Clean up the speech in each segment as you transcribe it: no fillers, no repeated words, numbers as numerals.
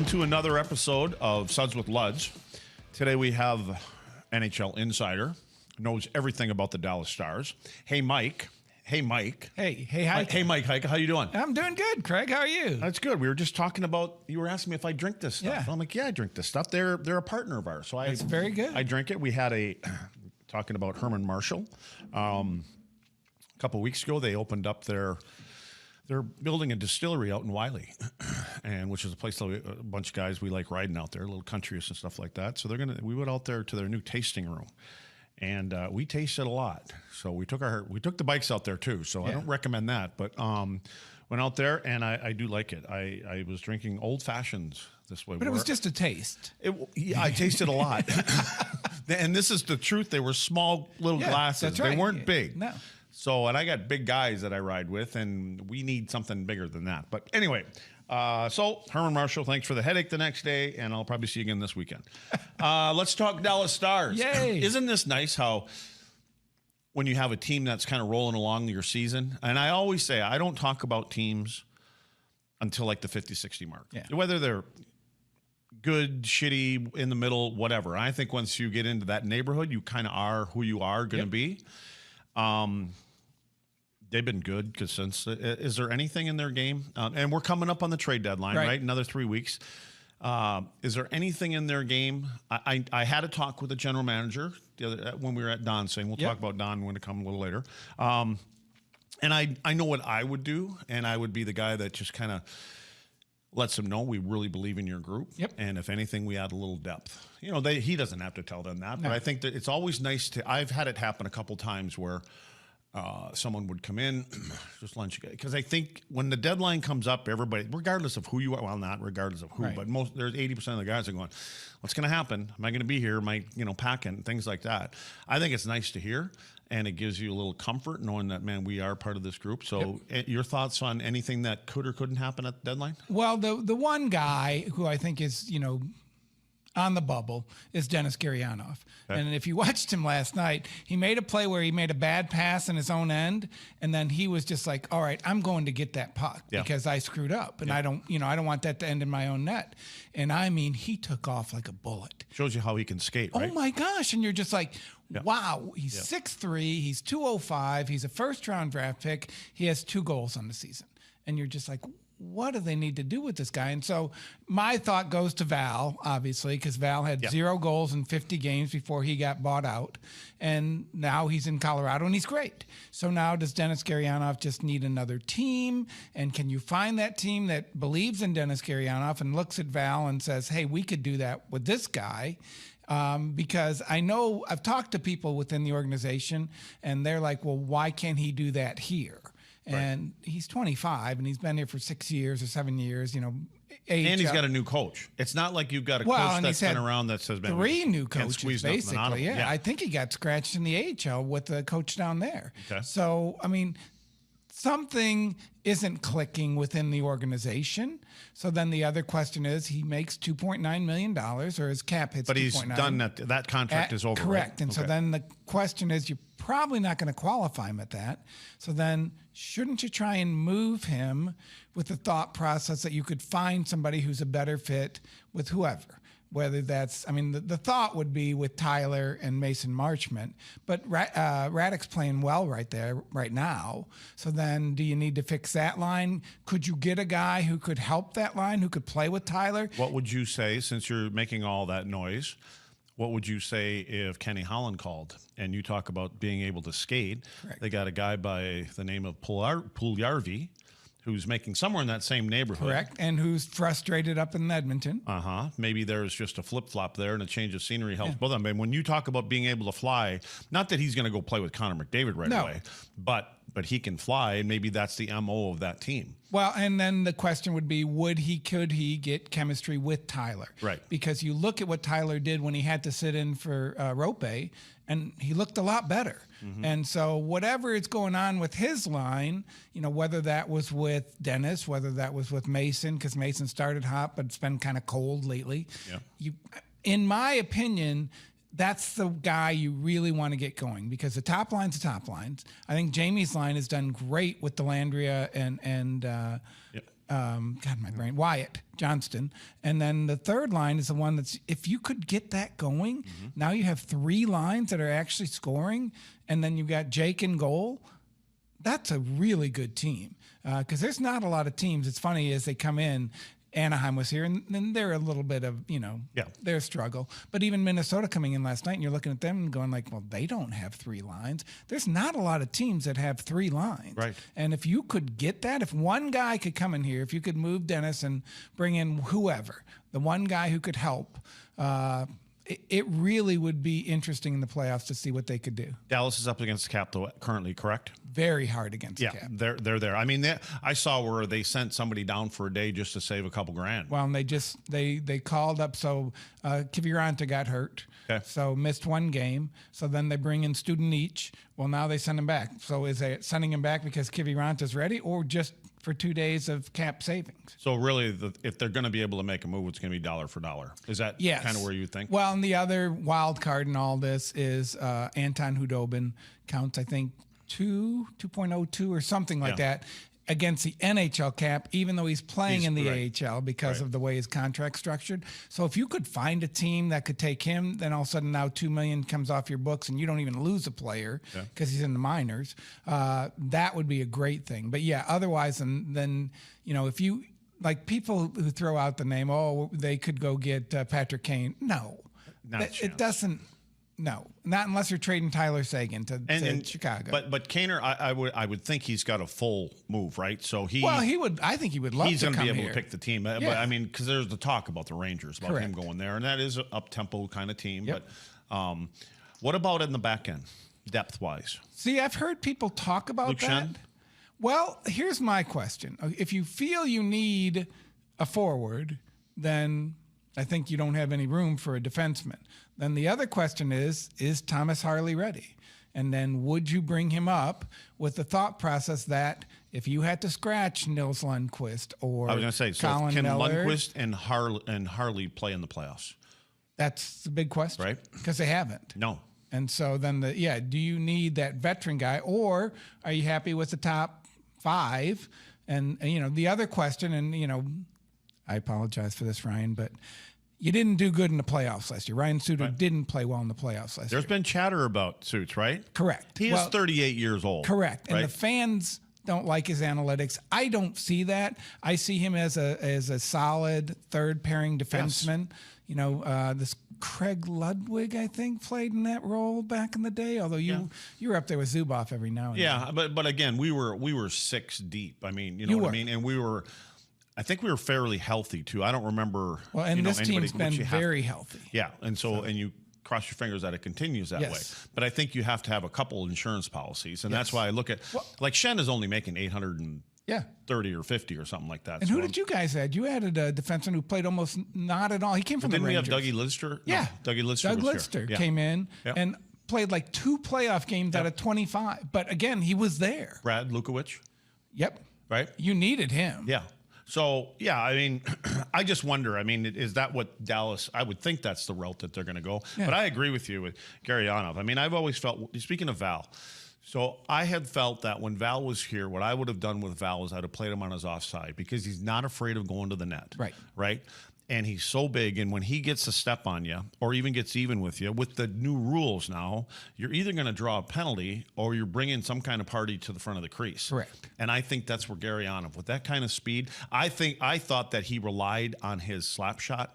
to another episode of Suds with Luds. Today we have NHL insider, knows everything about the Dallas Stars. Hey, Mike. Hey, Mike. Hey, Heika. Hey, Mike Heika. How you doing? I'm doing good, Craig. How are you? That's good. We were just talking about, you were asking me if I drink this stuff. Yeah. I'm like, yeah, I drink this stuff. They're a partner of ours. So That's very good. I drink it. We had talking about Herman Marshall. A couple of weeks ago, they opened up they're building a distillery out in Wiley, and which is a place that a bunch of guys, we like riding out there, little countries and stuff like that. So we went out there to their new tasting room, and we tasted a lot. So we took the bikes out there too. So I don't recommend that, but went out there, and I do like it. I was drinking old fashions this way, but it was just a taste. I tasted a lot, and this is the truth. They were small little glasses. That's right. They weren't big. No. So, and I got big guys that I ride with, and we need something bigger than that. But anyway, so Herman Marshall, thanks for the headache the next day, and I'll probably see you again this weekend. Let's talk Dallas Stars. Yay. Isn't this nice how when you have a team that's kind of rolling along your season, and I always say I don't talk about teams until like the 50, 60 mark. Yeah. Whether they're good, shitty, in the middle, whatever. I think once you get into that neighborhood, you kind of are who you are going to be. They've been good because since is there anything in their game? And we're coming up on the trade deadline, right? Another 3 weeks. Is there anything in their game? I had a talk with the general manager when we were at Don, saying we'll talk about Don when it comes a little later. And I know what I would do, and I would be the guy that just kind of lets them know we really believe in your group. Yep. And if anything, we add a little depth. You know, he doesn't have to tell them that, but I think that it's always nice I've had it happen a couple times where someone would come in, just lunch, because I think when the deadline comes up, everybody, regardless of who you are, well, not regardless of who, but there's 80% of the guys are going, what's going to happen? Am I going to be here? Am I, packing? Things like that. I think it's nice to hear, and it gives you a little comfort knowing that, man, we are part of this group. So your thoughts on anything that could or couldn't happen at the deadline? Well, the one guy who I think is, on the bubble is Dennis Gurianov. Okay. And if you watched him last night, he made a play where he made a bad pass in his own end, and then he was just like, all right, I'm going to get that puck because I screwed up, and I don't want that to end in my own net. And I mean, he took off like a bullet. Shows you how he can skate, right? Oh my gosh. And you're just like, wow, he's 6'3", he's 205, he's a first-round draft pick, he has 2 goals on the season. And you're just like, what do they need to do with this guy? And so my thought goes to Val, obviously, because Val had 0 goals in 50 games before he got bought out. And now he's in Colorado, and he's great. So now does Dennis Gurianov just need another team? And can you find that team that believes in Dennis Gurianov and looks at Val and says, hey, we could do that with this guy? Because I know I've talked to people within the organization, and they're like, well, why can't he do that here? And he's 25, and he's been here for 6 years or 7 years, And he's got a new coach. It's not like you've got a coach that's been around that says, 3 new coaches, basically. Yeah, I think he got scratched in the AHL with the coach down there. Okay. So, I mean, something isn't clicking within the organization. So then the other question is, he makes $2.9 million, or his cap hits 2.9. But he's done that. That contract is over. Correct. Right? And so then the question is, you're probably not going to qualify him at that. So then shouldn't you try and move him with the thought process that you could find somebody who's a better fit with whoever? Whether that's, the thought would be with Tyler and Mason Marchment, but Radek's playing well right now. So then do you need to fix that line? Could you get a guy who could help that line, who could play with Tyler? What would you say, since you're making all that noise, what would you say if Kenny Holland called and you talk about being able to skate? Correct. They got a guy by the name of Puljujarvi, who's making somewhere in that same neighborhood. Correct, and who's frustrated up in Edmonton. Maybe there's just a flip-flop there, and a change of scenery helps both of them. And when you talk about being able to fly, not that he's going to go play with Connor McDavid right away, but he can fly, and maybe that's the MO of that team. Well, and then the question would be, could he get chemistry with Tyler? Right. Because you look at what Tyler did when he had to sit in for Rope, and he looked a lot better. Mm-hmm. And so whatever is going on with his line, whether that was with Dennis, whether that was with Mason, because Mason started hot, but it's been kind of cold lately. Yeah. In my opinion, that's the guy you really want to get going, because the top line's the top lines. I think Jamie's line has done great with Delandria and God, my brain, Wyatt Johnston. And then the third line is the one that's, if you could get that going, now you have 3 lines that are actually scoring, and then you got Jake in goal. That's a really good team, because there's not a lot of teams. It's funny, as they come in, Anaheim was here, and then they're a little bit of, their struggle. But even Minnesota coming in last night, and you're looking at them and going like, well, they don't have 3 lines. There's not a lot of teams that have 3 lines. Right. And if you could get that, if one guy could come in here, if you could move Dennis and bring in whoever, the one guy who could help, it really would be interesting in the playoffs to see what they could do. Dallas is up against Cap though, currently, correct? Very hard against Cap. Yeah, they're there. I mean, I saw where they sent somebody down for a day just to save a couple grand. Well, and they called up, so Kiviranta got hurt, so missed 1 game. So then they bring in Studenic. Well, now they send him back. So is they sending him back because Kiviranta's ready, or just for 2 days of cap savings? So really, if they're going to be able to make a move, it's going to be dollar for dollar. Is that kind of where you think? Well, and the other wild card in all this is Anton Hudobin counts, I think, 2.02 or something like that against the NHL cap, even though he's playing in the AHL because of the way his contract's structured. So if you could find a team that could take him, then all of a sudden now $2 million comes off your books and you don't even lose a player because he's in the minors. That would be a great thing. But yeah, otherwise, then if you like people who throw out the name, they could go get Patrick Kane. No, it doesn't. No, not unless you're trading Tyler Seguin to Chicago. But Kaner, I would think he's got a full move, right? So he would. I think he would love. He's going to be able to pick the team. But I mean, because there's the talk about the Rangers about him going there, and that is an up tempo kind of team. Yep. But what about in the back end, depth wise? See, I've heard people talk about Luke that. Schenn? Well, here's my question: if you feel you need a forward, then I think you don't have any room for a defenseman. Then the other question is Thomas Harley ready? And then would you bring him up with the thought process that if you had to scratch Nils Lundqvist or I was going to say, so Colin can Miller, Lundqvist and Harley play in the playoffs? That's the big question, right? Because they haven't. No. And so then do you need that veteran guy, or are you happy with the top 5? And the other question, and I apologize for this, Ryan, but you didn't do good in the playoffs last year. Ryan Suter didn't play well in the playoffs last year. There's been chatter about Suits, right? Correct. He is 38 years old. Correct. Right? And the fans don't like his analytics. I don't see that. I see him as a solid third pairing defenseman. Yes. This Craig Ludwig, I think, played in that role back in the day. Although you were up there with Zubov every now and then. Yeah, but again, we were 6 deep. I mean, you know what I mean? And I think we were fairly healthy too. I don't remember. Well, and this team's been very healthy. Yeah, and and you cross your fingers that it continues that way. But I think you have to have a couple insurance policies, and that's why I look at like Schenn is only making $830 or 50 or something like that. And who did you guys add? You added a defenseman who played almost not at all. He came from the Rangers. Didn't we have Dougie Lidster? Yeah, no, Dougie Lidster. Doug Lidster came in and played like 2 playoff games out of 25. But again, he was there. Brad Lukowicz. Yep. Right. You needed him. Yeah. So, I mean, I just wonder, I mean, is that what Dallas, I would think that's the route that they're going to go. Yeah. But I agree with you with Garyanov. I mean, I've always felt, speaking of Val, so I had felt that when Val was here, what I would have done with Val is I'd have played him on his offside because he's not afraid of going to the net. Right. Right. And he's so big, and when he gets a step on you or even gets even with you, with the new rules now, you're either going to draw a penalty or you're bringing some kind of party to the front of the crease. Correct. And I think that's where Garyanov, with that kind of speed, I thought that he relied on his slap shot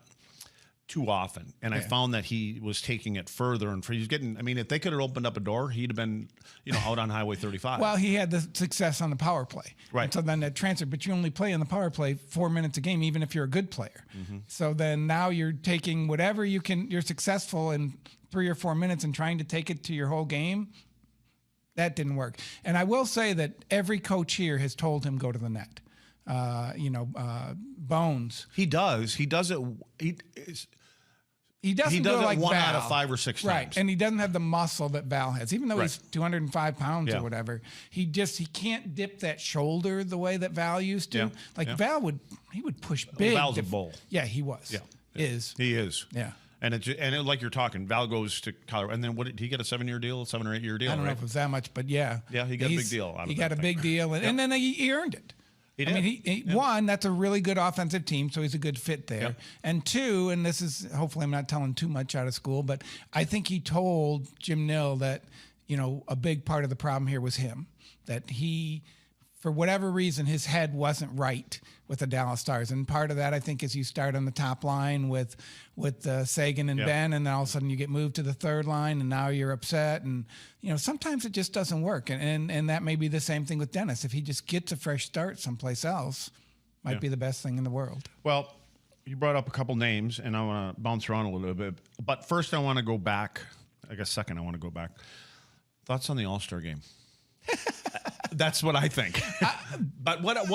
too often, and I found that he was taking it further, and he's getting. I mean, if they could have opened up a door, he'd have been, out on Highway 35. Well, he had the success on the power play, right? And so then that transfer, but you only play on the power play 4 minutes a game, even if you're a good player. Mm-hmm. So then now you're taking whatever you can. You're successful in 3 or 4 minutes and trying to take it to your whole game. That didn't work. And I will say that every coach here has told him go to the net. Bones. He does. He does it. He doesn't do it like one Val. out of 5 or 6 times. Right, and he doesn't have the muscle that Val has. Even though he's 205 pounds or whatever, he can't dip that shoulder the way that Val used to. Val would push big. Val's a bull. Yeah, he was. Yeah. He is. Yeah. And like you're talking, Val goes to Colorado, and then what did he get, a 7-year deal, 7 or 8 year deal? I don't know if it was that much, but yeah. Yeah, he got a big deal. He got a big deal, and then he earned it. He I did. mean, one, that's a really good offensive team, so he's a good fit there. Yep. And two, and this is, hopefully I'm not telling too much out of school, but I think he told Jim Nill that, a big part of the problem here was him, that he, for whatever reason, his head wasn't right with the Dallas Stars. And part of that, I think, is you start on the top line with Sagan and Ben, and then all of a sudden you get moved to the third line, and now you're upset. And, sometimes it just doesn't work. And that may be the same thing with Dennis. If he just gets a fresh start someplace else, might be the best thing in the world. Well, you brought up a couple names, and I want to bounce around a little bit. But first, I want to go back. I guess second, I want to go back. Thoughts on the All-Star game? That's what I think. But what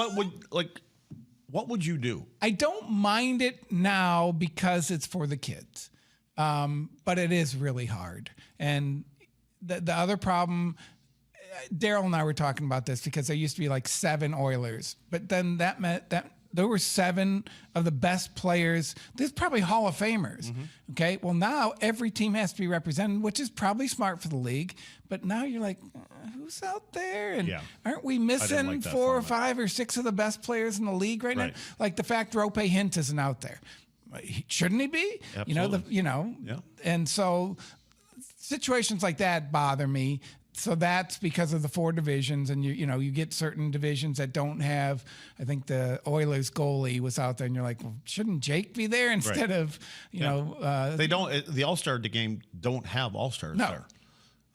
would you do? I don't mind it now because it's for the kids, but it is really hard. And the other problem, Daryl and I were talking about this because there used to be like 7 Oilers, but then that meant that there were 7 of the best players. There's probably Hall of Famers. Okay. Well, now every team has to be represented, which is probably smart for the league. But now you're like, who's out there? And aren't we missing 4 or 5 or 6 of the best players in the league right now? Like the fact Rope Hint isn't out there. Shouldn't he be? Absolutely. And so situations like that bother me. So that's because of the 4 divisions, and you get certain divisions that don't have. I think the Oilers goalie was out there, and you're like, well, shouldn't Jake be there instead of They don't. The All-Star game don't have All-Stars there.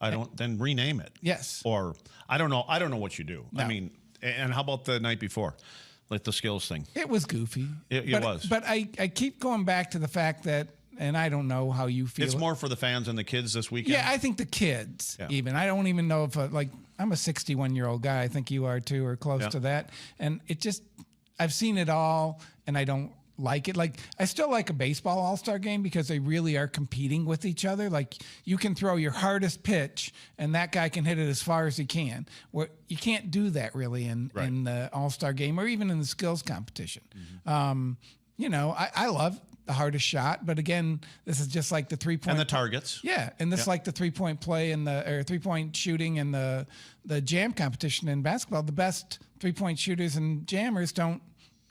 I don't. Then rename it. Yes. Or I don't know. I don't know what you do. No. I mean, and how about the night before, like the skills thing? It was goofy. It was. But I keep going back to the fact that. And I don't know how you feel. It's more for the fans and the kids this weekend. Yeah, I think the kids even. I don't even know if, I'm a 61-year-old guy. I think you are too, or close to that. And it just, I've seen it all, and I don't like it. Like, I still like a baseball all-star game because they really are competing with each other. Like, you can throw your hardest pitch, and that guy can hit it as far as he can. Where you can't do that really in the all-star game or even in the skills competition. I love the hardest shot, but again, this is just like the 3-point and the targets. Yeah, and this is like the 3-point play and the 3-point shooting and the jam competition in basketball. The best 3-point shooters and jammers don't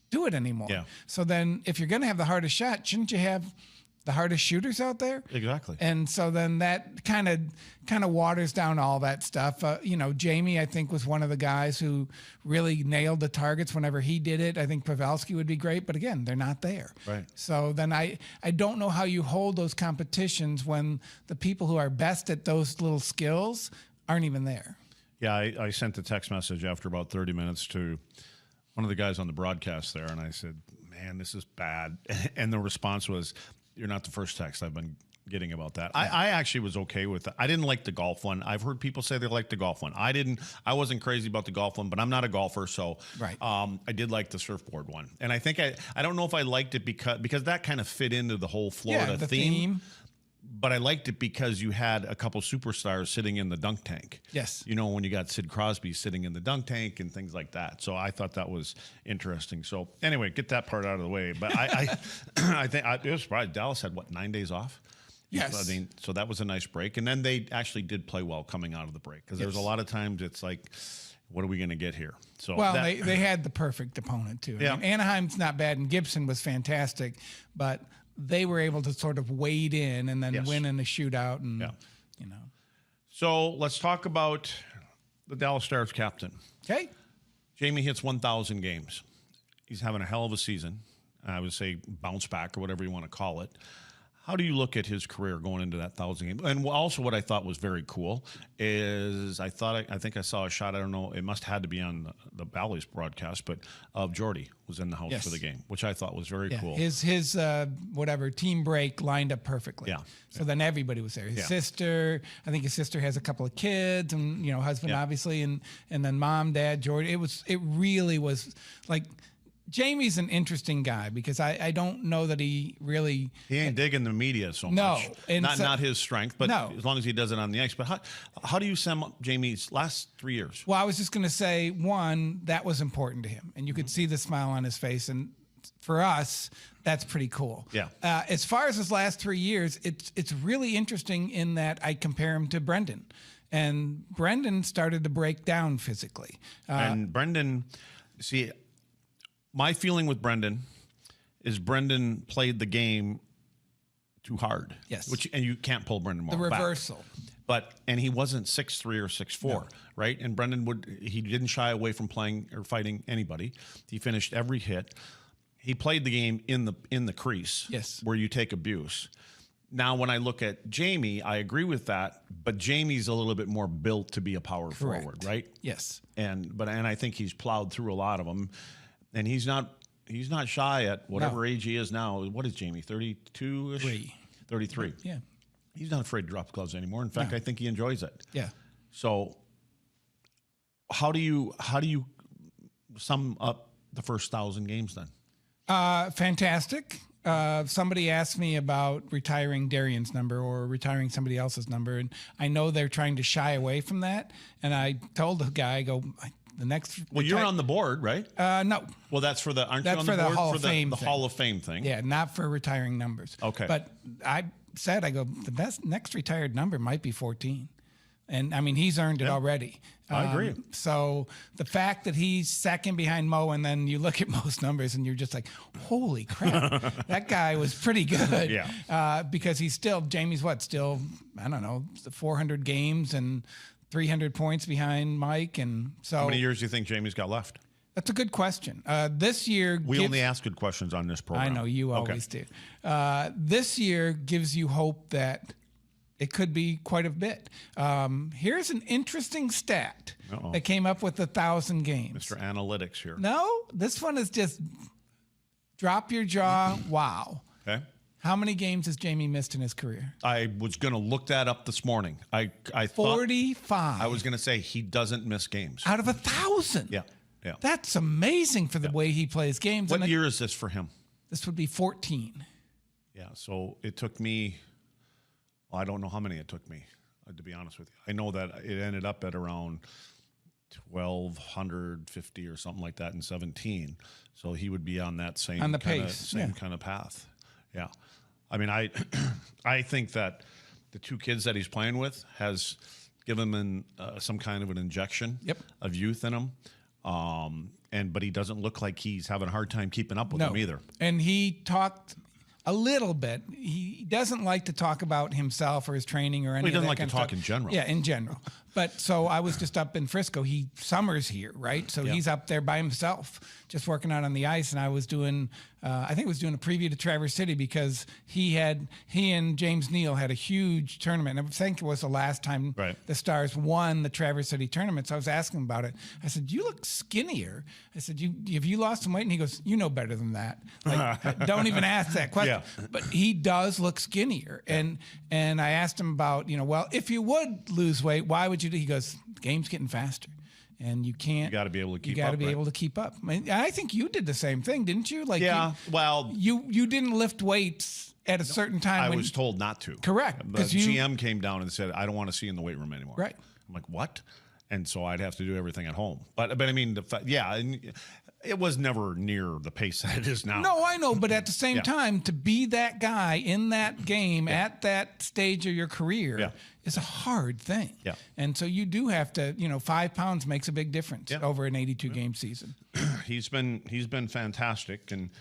do it anymore. Yeah. So then, if you're going to have the hardest shot, shouldn't you have the hardest shooters out there? Exactly. And so then that kind of waters down all that stuff. Jamie, I think, was one of the guys who really nailed the targets whenever he did it. I think Pavelski would be great, but again, they're not there. Right. So then I don't know how you hold those competitions when the people who are best at those little skills aren't even there. Yeah, I sent a text message after about 30 minutes to one of the guys on the broadcast there, and I said, man, this is bad. And the response was, you're not the first text I've been getting about that. I actually was okay with it. I didn't like the golf one. I've heard people say they like the golf one. I wasn't crazy about the golf one, but I'm not a golfer, so I did like the surfboard one. And I think I don't know if I liked it because that kind of fit into the whole Florida theme. But I liked it because you had a couple superstars sitting in the dunk tank. Yes. When you got Sid Crosby sitting in the dunk tank and things like that. So I thought that was interesting. So anyway, get that part out of the way. But I think it was surprised. Dallas had, 9 days off? Yes. I mean, so that was a nice break. And then they actually did play well coming out of the break. Because there's a lot of times it's like, what are we going to get here? So they had the perfect opponent, too. Yeah. I mean, Anaheim's not bad, and Gibson was fantastic. But they were able to sort of wade in and then win in the shootout. And, So let's talk about the Dallas Stars captain. Okay. Jamie hits 1,000 games. He's having a hell of a season. I would say bounce back or whatever you want to call it. How do you look at his career going into that 1,000 games? And also what I thought was very cool is I think I saw a shot, I don't know, it must have had to be on the Bally's broadcast, but of Jordy was in the house for the game, which I thought was very cool. His team break lined up perfectly. Yeah. So then everybody was there. His sister, I think his sister has a couple of kids and, husband obviously, and then mom, dad, Jordy. It really was like, Jamie's an interesting guy because I don't know that he ain't digging the media so much. No, not his strength, but as long as he does it on the ice. But how do you sum up Jamie's last 3 years? Well, I was just going to say, one, that was important to him, and you could see the smile on his face, and for us, that's pretty cool. Yeah. As far as his last 3 years, it's really interesting in that I compare him to Brendan, and Brendan started to break down physically. And Brendan, see, My feeling with Brendan is Brendan played the game too hard. Yes. And you can't pull Brendan Morrow back. The reversal. And he wasn't 6'3" or 6'4", No. right? And Brendan he didn't shy away from playing or fighting anybody. He finished every hit. He played the game in the crease. Yes. Where you take abuse. Now, when I look at Jamie, I agree with that, but Jamie's a little bit more built to be a power forward, right? Yes. And I think he's plowed through a lot of them, and he's not shy at whatever age he is now. What is Jamie? 32-ish? 33. Yeah. He's not afraid to drop the gloves anymore. In fact, I think he enjoys it. Yeah. So, how do you sum up the first 1,000 games then? Fantastic. Somebody asked me about retiring Darian's number or retiring somebody else's number, and I know they're trying to shy away from that. And I told the guy, I go, the next. Well, you're on the board, right? No. Well, that's for the. Aren't That's you on the for the board Hall for of the, Fame the thing. Hall of Fame thing? Yeah, not for retiring numbers. Okay. But I said, I go, the next retired number might be 14. And I mean, he's earned it already. I agree. So the fact that he's second behind Mo, and then you look at Mo's numbers and you're just like, holy crap, that guy was pretty good. Yeah. Because he's Jamie's still, I don't know, 400 games and 300 points behind Mike. And so. How many years do you think Jamie's got left? That's a good question. This year. We only ask good questions on this program. I know, you always do. This year gives you hope that it could be quite a bit. Here's an interesting stat that came up with 1,000 games. Mr. Analytics here. No, this one is just drop your jaw. Wow. Okay. How many games has Jamie missed in his career? I was going to look that up this morning. I thought 45. I was going to say he doesn't miss games. Out of 1,000. Yeah. Yeah. That's amazing for the way he plays games. What year is this for him? This would be 14. Yeah. So it took me. Well, I don't know how many it took me, to be honest with you. I know that it ended up at around 1,250 or something like that in 17. So he would be on that same kind of path. Yeah. I mean, I think that the two kids that he's playing with has given him some kind of an injection of youth in him. But he doesn't look like he's having a hard time keeping up with them either. And he talked a little bit. He doesn't like to talk about himself or his training or anything. He doesn't like to talk in general. Yeah, in general. But so I was just up in Frisco. He summers here, right? So he's up there by himself, just working out on the ice. And I was doing, I think I was doing a preview to Traverse City because he and James Neal had a huge tournament. And I think it was the last time the Stars won the Traverse City tournament. So I was asking him about it. I said, "You look skinnier." I said, "Have you lost some weight?" And he goes, "You know better than that. Like, don't even ask that question." Yeah. But he does look skinnier. Yeah. And I asked him about, well, if you would lose weight, why would you do? He goes, "The game's getting faster. And you can't. You got to be able to keep up. You got to be able to keep up." I think you did the same thing, didn't you? Like, you didn't lift weights at a certain time. I was told not to. Correct. The GM came down and said, "I don't want to see you in the weight room anymore." Right. I'm like, what? And so I'd have to do everything at home. But I mean, and it was never near the pace that it is now. No, I know, but at the same time, to be that guy in that game at that stage of your career is a hard thing. Yeah. And so you do have to, 5 pounds makes a big difference over an 82 game season. He's been fantastic. And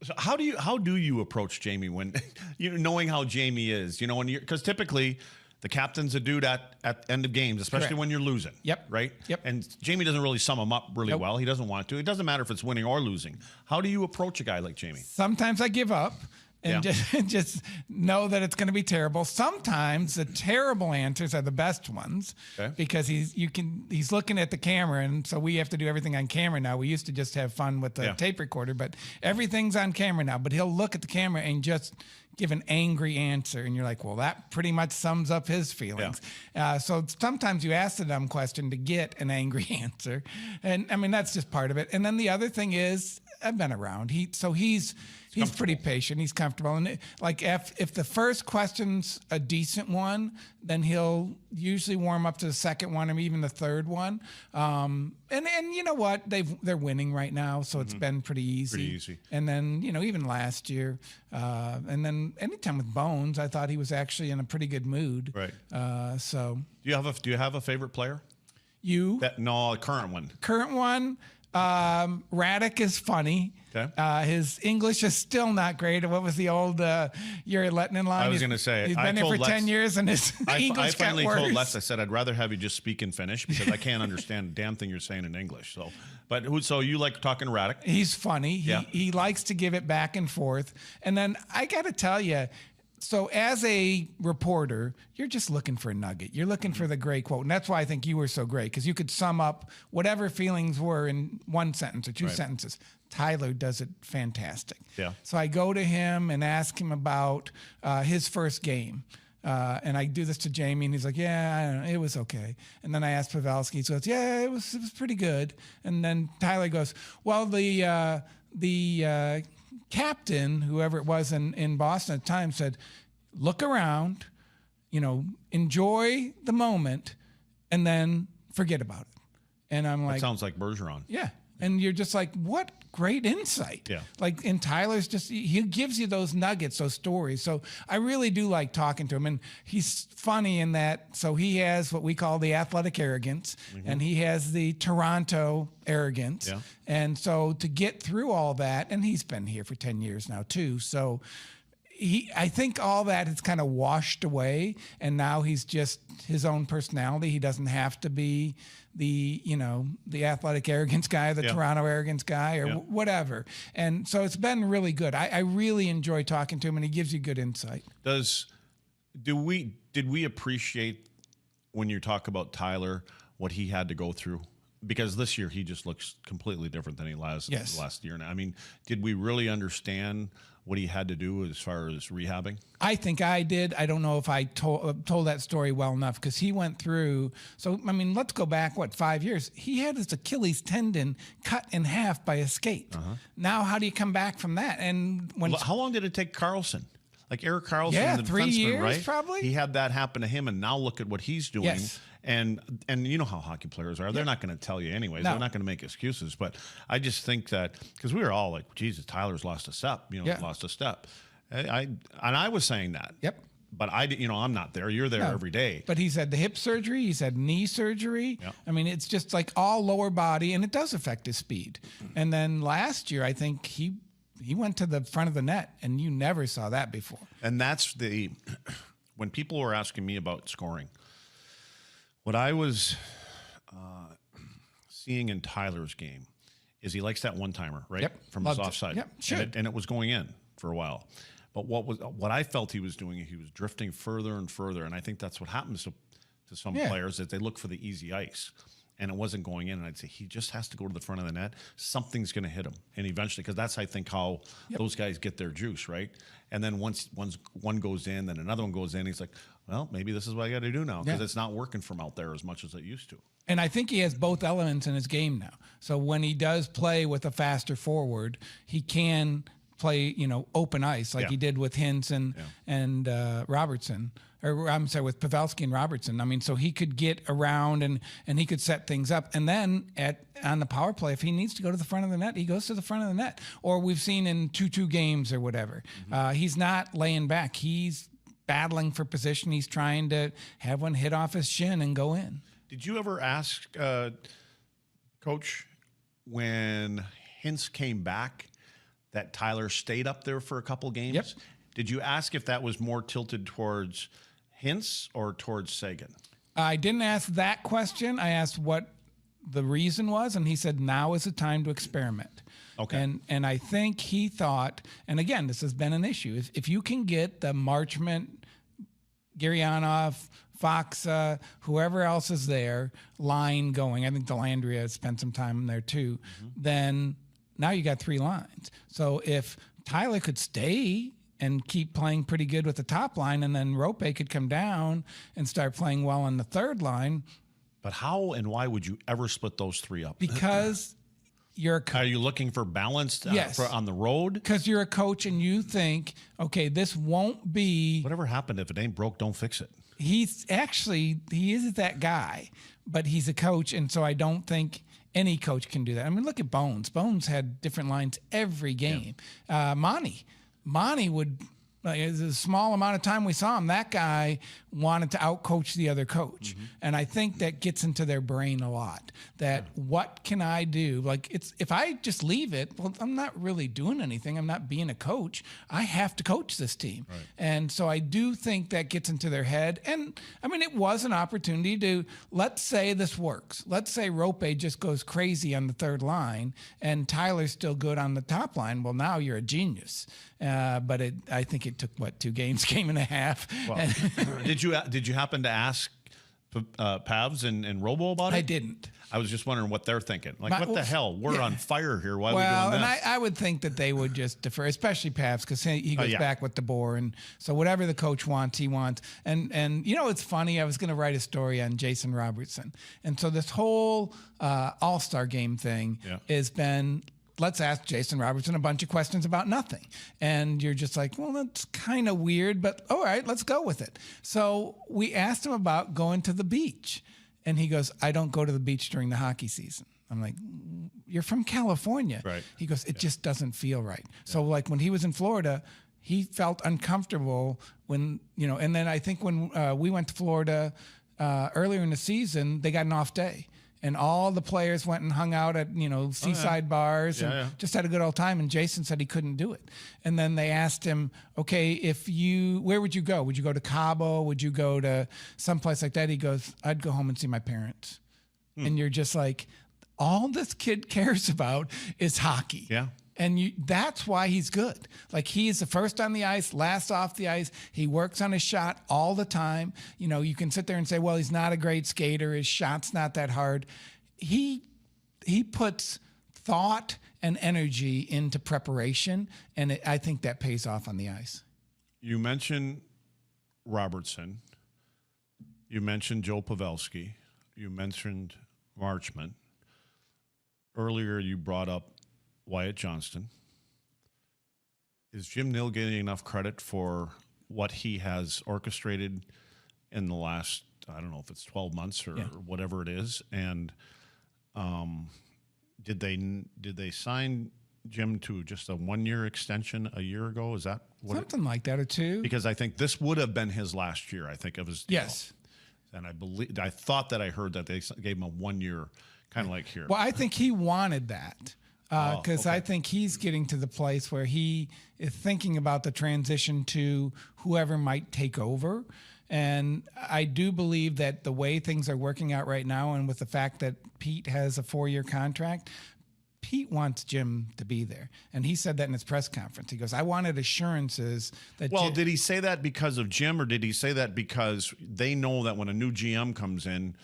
so how do you approach Jamie when knowing how Jamie is, because typically the captain's a dude at end of games, especially when you're losing. Yep. Right? Yep. And Jamie doesn't really sum them up really well. He doesn't want to. It doesn't matter if it's winning or losing. How do you approach a guy like Jamie? Sometimes I give up and just know that it's going to be terrible. Sometimes the terrible answers are the best ones because he's looking at the camera, and so we have to do everything on camera now. We used to just have fun with the tape recorder, but everything's on camera now. But he'll look at the camera and just give an angry answer, and you're like, well, that pretty much sums up his feelings. So sometimes you ask the dumb question to get an angry answer, and I mean that's just part of it. And then the other thing is, I've been around. He's pretty patient. He's comfortable, and if the first question's a decent one, then he'll usually warm up to the second one or even the third one. And you know what? They're winning right now, so it's been pretty easy. And then even last year, and then anytime with Bones, I thought he was actually in a pretty good mood. Right. So do you have a favorite player? No, current one. Current one. Radek is funny. Okay. His English is still not great. What was the old you're letting in line? I was going to say, he's been here for 10 years and his English I finally got worse. told Les, I said, I'd rather have you just speak in Finnish because I can't understand a damn thing you're saying in English. So you like talking Radek? He's funny. He likes to give it back and forth. And then I got to tell you, so as a reporter, you're just looking for a nugget. You're looking for the great quote. And that's why I think you were so great, because you could sum up whatever feelings were in one sentence or two sentences. Tyler does it fantastic. Yeah. So I go to him and ask him about his first game. And I do this to Jamie, and he's like, yeah, I don't know, it was okay. And then I asked Pavelski, he goes, yeah, it was pretty good. And then Tyler goes, well, the captain, whoever it was in Boston at the time, said, look around, enjoy the moment, and then forget about it. And I'm like, that sounds like Bergeron. yeah. And you're just like, what great insight. Yeah. And Tyler's he gives you those nuggets, those stories. So I really do like talking to him. And he's funny in that. So he has what we call the athletic arrogance, and he has the Toronto arrogance. Yeah. And so to get through all that, and he's been here for 10 years now too. So I think all that has kind of washed away, and now he's just his own personality. He doesn't have to be the athletic arrogance guy, the Toronto arrogance guy, or whatever. And so it's been really good. I really enjoy talking to him, and he gives you good insight. Did we appreciate when you talk about Tyler what he had to go through? Because this year he just looks completely different than he last year. Now, I mean, did we really understand what he had to do as far as rehabbing? I think I did. I don't know if I told that story well enough, because he went through. So, I mean, let's go back, 5 years? He had his Achilles tendon cut in half by a skate. Now, how do you come back from that? And how long did it take Carlson? Like Erik Karlsson, the 3 defenseman, years, right? Probably. He had that happen to him, and now look at what he's doing. Yes. And you know how hockey players are. They're not going to tell you anyways. No. They're not going to make excuses. But I just think that, because we were all like, Jesus, Tyler's lost a step. Lost a step. I was saying that. Yep. But I'm not there. You're there every day. But he's had the hip surgery. He's had knee surgery. Yep. I mean, it's just like all lower body, and it does affect his speed. And then last year, I think he went to the front of the net, and you never saw that before. And that's when people were asking me about scoring, what I was seeing in Tyler's game is he likes that one-timer, right? Yep. From his offside. Yep, sure. And it was going in for a while. But what I felt he was doing, he was drifting further and further. And I think that's what happens to some players, that they look for the easy ice. And it wasn't going in. And I'd say he just has to go to the front of the net. Something's going to hit him. And eventually, because that's, I think, how those guys get their juice, right? And then once one goes in, then another one goes in, he's like, well, maybe this is what I got to do now, because it's not working from out there as much as it used to. And I think he has both elements in his game now. So when he does play with a faster forward, he can play, open ice like he did with Hintz and Robertson. Or I'm sorry, with Pavelski and Robertson. I mean, so he could get around and he could set things up. And then on the power play, if he needs to go to the front of the net, he goes to the front of the net. Or we've seen in 2-2 games or whatever. He's not laying back. He's battling for position. He's trying to have one hit off his shin and go in. Did you ever ask, Coach, when Hintz came back, that Tyler stayed up there for a couple games? Yep. Did you ask if that was more tilted towards Hintz or towards Sagan? I didn't ask that question. I asked what the reason was, and he said now is the time to experiment. Okay. And I think he thought, and again, this has been an issue, if you can get the Marchment, Gurianov, Fox, whoever else is there, line going, I think Delandria spent some time there too, then now you got 3 lines. So if Tyler could stay and keep playing pretty good with the top line, and then Rope could come down and start playing well on the third line. But how and why would you ever split those 3 up? Because you're a coach. Are you looking for balance yes. on the road? Because you're a coach and you think, okay, this won't be... Whatever happened, if it ain't broke, don't fix it. He is that guy, but he's a coach, and so I don't think any coach can do that. I mean, look at Bones. Bones had different lines every game. Yeah. Monty would Like, it's a small amount of time we saw him, that guy wanted to outcoach the other coach. And I think that gets into their brain a lot, that what can I do? Like, if I just leave it, well, I'm not really doing anything. I'm not being a coach. I have to coach this team. Right. And so I do think that gets into their head. And I mean, it was an opportunity to, let's say this works. Let's say Rope just goes crazy on the third line and Tyler's still good on the top line. Well, now you're a genius. But I think it took, game and a half. Well, did you happen to ask Pavs and Robo about it? I didn't. I was just wondering what they're thinking. Like, what the hell? We're on fire here. Why are we doing this? And I would think that they would just defer, especially Pavs, because he goes back with DeBoer. And so whatever the coach wants, he wants. And it's funny. I was going to write a story on Jason Robertson. And so this whole All-Star game thing has been, let's ask Jason Robertson a bunch of questions about nothing. And you're just like, well, that's kind of weird, but all right, let's go with it. So we asked him about going to the beach. And he goes, I don't go to the beach during the hockey season. I'm like, you're from California. Right. He goes, it just doesn't feel right. Yeah. So like when he was in Florida, he felt uncomfortable when, and then I think when we went to Florida earlier in the season, they got an off day. And all the players went and hung out at, seaside bars and just had a good old time. And Jason said he couldn't do it. And then they asked him, okay, where would you go? Would you go to Cabo? Would you go to someplace like that? He goes, I'd go home and see my parents. And you're just like, all this kid cares about is hockey. Yeah. And that's why he's good. Like, he's the first on the ice, last off the ice. He works on his shot all the time. You can sit there and say, well, he's not a great skater. His shot's not that hard. He puts thought and energy into preparation, and I think that pays off on the ice. You mentioned Robertson. You mentioned Joe Pavelski. You mentioned Marchment. Earlier, you brought up Wyatt Johnston. Is Jim Nill getting enough credit for what he has orchestrated in the last, I don't know if it's 12 months or whatever it is? And did they sign Jim to just a 1-year extension a year ago? Is that what something like that, or two? Because I think this would have been his last year, I think, of his deal. Yes. And I thought that I heard that they gave him a 1 year, kind of like here. Well, I think he wanted that. Because I think he's getting to the place where he is thinking about the transition to whoever might take over. And I do believe that the way things are working out right now, and with the fact that Pete has a 4-year contract, Pete wants Jim to be there. And he said that in his press conference. He goes, I wanted assurances that did he say that because of Jim, or did he say that because they know that when a new GM comes in,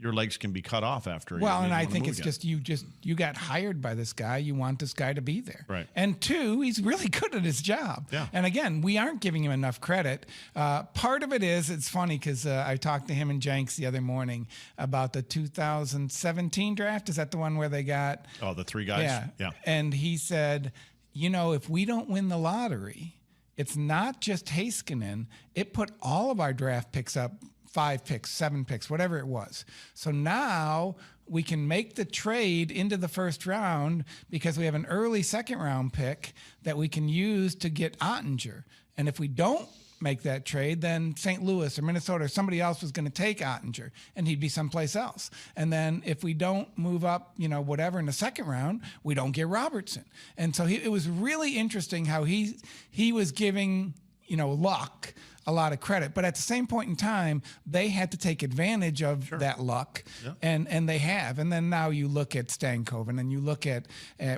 your legs can be cut off after a year? Well, and I think it's you got hired by this guy. You want this guy to be there. Right. And two, he's really good at his job. Yeah. And again, we aren't giving him enough credit. Part of it is, it's funny because I talked to him and Jenks the other morning about the 2017 draft. Is that the one where they got... Oh, the 3 guys? Yeah. And he said, if we don't win the lottery, it's not just Heiskanen. It put all of our draft picks up 5 picks, 7 picks, whatever it was. So now we can make the trade into the first round because we have an early second round pick that we can use to get Ottinger. And if we don't make that trade, then St. Louis or Minnesota or somebody else was going to take Ottinger and he'd be someplace else. And then if we don't move up, whatever in the second round, we don't get Robertson. And so it was really interesting how he was giving, luck a lot of credit, but at the same point in time, they had to take advantage of that luck, and they have. And then now you look at Stankoven and you look at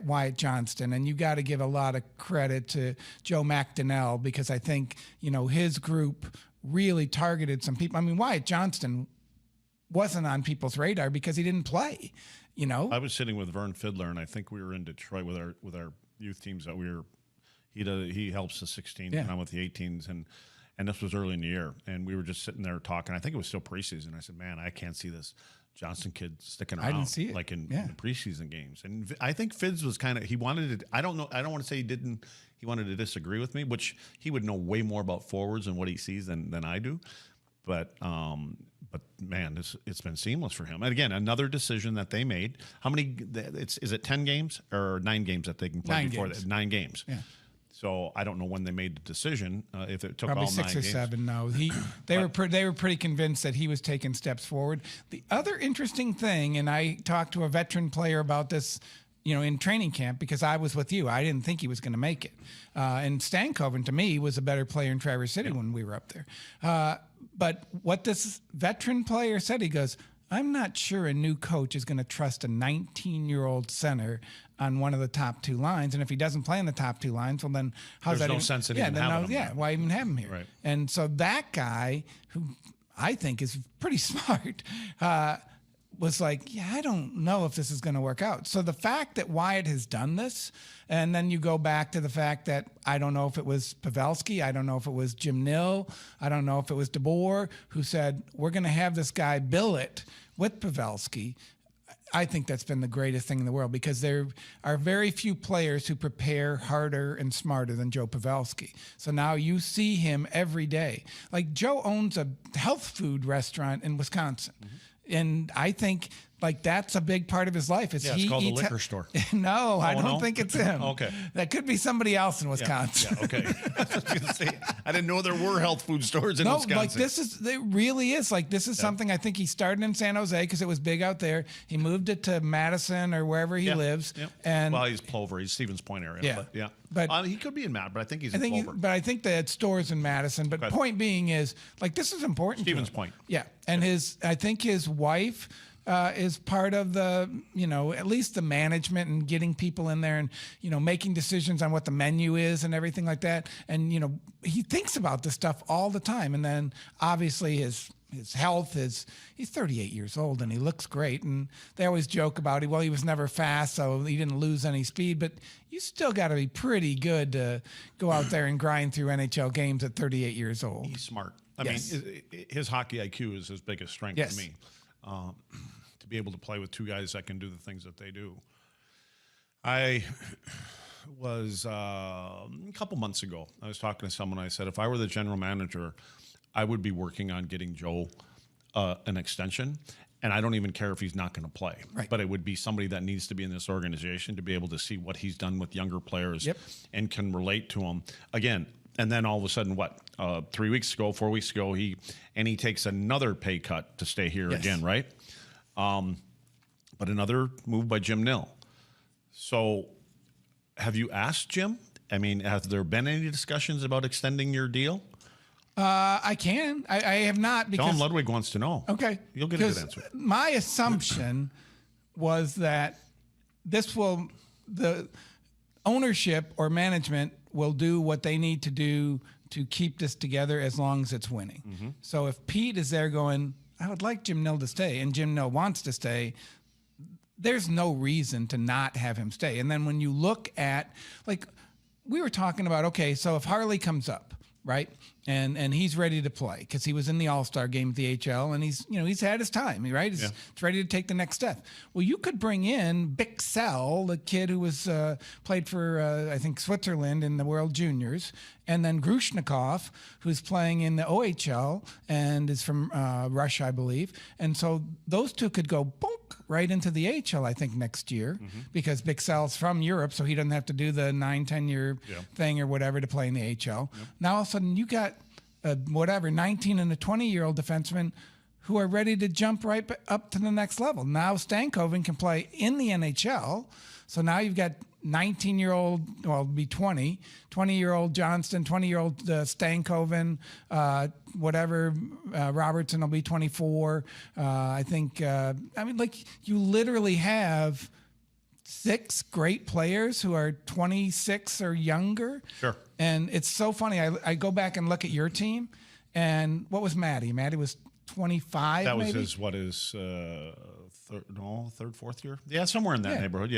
Wyatt Johnston, and you got to give a lot of credit to Joe McDonnell, because I think his group really targeted some people. I mean, Wyatt Johnston wasn't on people's radar because he didn't play. I was sitting with Vern Fiddler, and I think we were in Detroit with our youth teams that he helps the 16s, and I'm with the 18s, and this was early in the year, and we were just sitting there talking. I think it was still preseason. I said, man, I can't see this Johnston kid sticking around. I didn't see it. Like in the preseason games. And I think Fids was he wanted to, I don't want to say he wanted to disagree with me, which he would know way more about forwards and what he sees than I do. But man, it's been seamless for him. And again, another decision that they made. How many, is it 10 games or 9 games that they can play 9 before games. that? 9 games. Yeah. So I don't know when they made the decision. If it took Probably all 6 9 or games. 7. No, they were pretty convinced that he was taking steps forward. The other interesting thing, and I talked to a veteran player about this, in training camp, because I was with you. I didn't think he was going to make it. And Stankoven, to me, was a better player in Traverse City when we were up there. But what this veteran player said, he goes, I'm not sure a new coach is going to trust a 19-year-old center on one of the top 2 lines. And if he doesn't play in the top 2 lines, well, then how's There's that? no sense in even having him there. Why even have him here? Right. And so that guy, who I think is pretty smart, was like, yeah, I don't know if this is going to work out. So the fact that Wyatt has done this, and then you go back to the fact that I don't know if it was Pavelski, I don't know if it was Jim Nill, I don't know if it was DeBoer, who said, we're going to have this guy bill it with Pavelski. I think that's been the greatest thing in the world, because there are very few players who prepare harder and smarter than Joe Pavelski. So now you see him every day. Like, Joe owns a health food restaurant in Wisconsin. Mm-hmm. And I think that's a big part of his life. It's called the liquor store. No, I don't think it's him. Okay. That could be somebody else in Wisconsin. Yeah, okay. I was gonna say, I didn't know there were health food stores in Wisconsin. It really is. This is something I think he started in San Jose because it was big out there. He moved it to Madison or wherever he lives. Yeah. And he's Plover. He's Stevens Point area. Yeah. But he could be in Madison, but I think he's in Plover. But I think they had stores in Madison. But point being is, this is important. Stevens Point. Yeah. And I think his wife is part of the, at least the management and getting people in there and, making decisions on what the menu is and everything like that. And, he thinks about this stuff all the time. And then obviously his health he's 38 years old and he looks great. And they always joke about he was never fast, so he didn't lose any speed, but you still got to be pretty good to go out there and grind through NHL games at 38 years old. He's smart. I mean, his hockey IQ is his biggest strength to me. To be able to play with 2 guys that can do the things that they do. I was a couple months ago, I was talking to someone. I said, if I were the general manager, I would be working on getting Joe an extension. And I don't even care if he's not going to play. Right. But it would be somebody that needs to be in this organization to be able to see what he's done with younger players and can relate to them. Again, and then all of a sudden, 4 weeks ago, he takes another pay cut to stay here again, right? But another move by Jim Nill. So have you asked Jim? I mean, have there been any discussions about extending your deal? I can. I have not. Because John Ludwig wants to know. Okay. You'll get a good answer. My assumption was that the ownership or management will do what they need to do to keep this together as long as it's winning. Mm-hmm. So if Pete is there going, I would like Jim Nill to stay, and Jim Nill wants to stay, there's no reason to not have him stay. And then when you look at, we were talking about, okay, so if Harley comes up, right, and he's ready to play because he was in the All-Star game at the HL, and he's had his time, right? He's ready to take the next step. Well, you could bring in Bixell, the kid who was played for, I think, Switzerland in the World Juniors, and then Grushnikov, who's playing in the OHL and is from Russia, I believe. And so those 2 could go bonk right into the AHL, I think, next year, because Bixell's from Europe, so he doesn't have to do the 9-10 year thing or whatever to play in the AHL. Yep. Now all of a sudden you got 19 and a 20-year-old defenseman who are ready to jump right up to the next level. Now Stankoven can play in the NHL, so now you've got 19-year-old, well, it'll be 20-year-old Johnston, 20-year-old Stankoven, Robertson will be 24. I think, you literally have 6 great players who are 26 or younger. Sure. And it's so funny. I go back and look at your team, and what was Matty? Matty was 25, That was maybe? his third, fourth year? Yeah, somewhere in that neighborhood,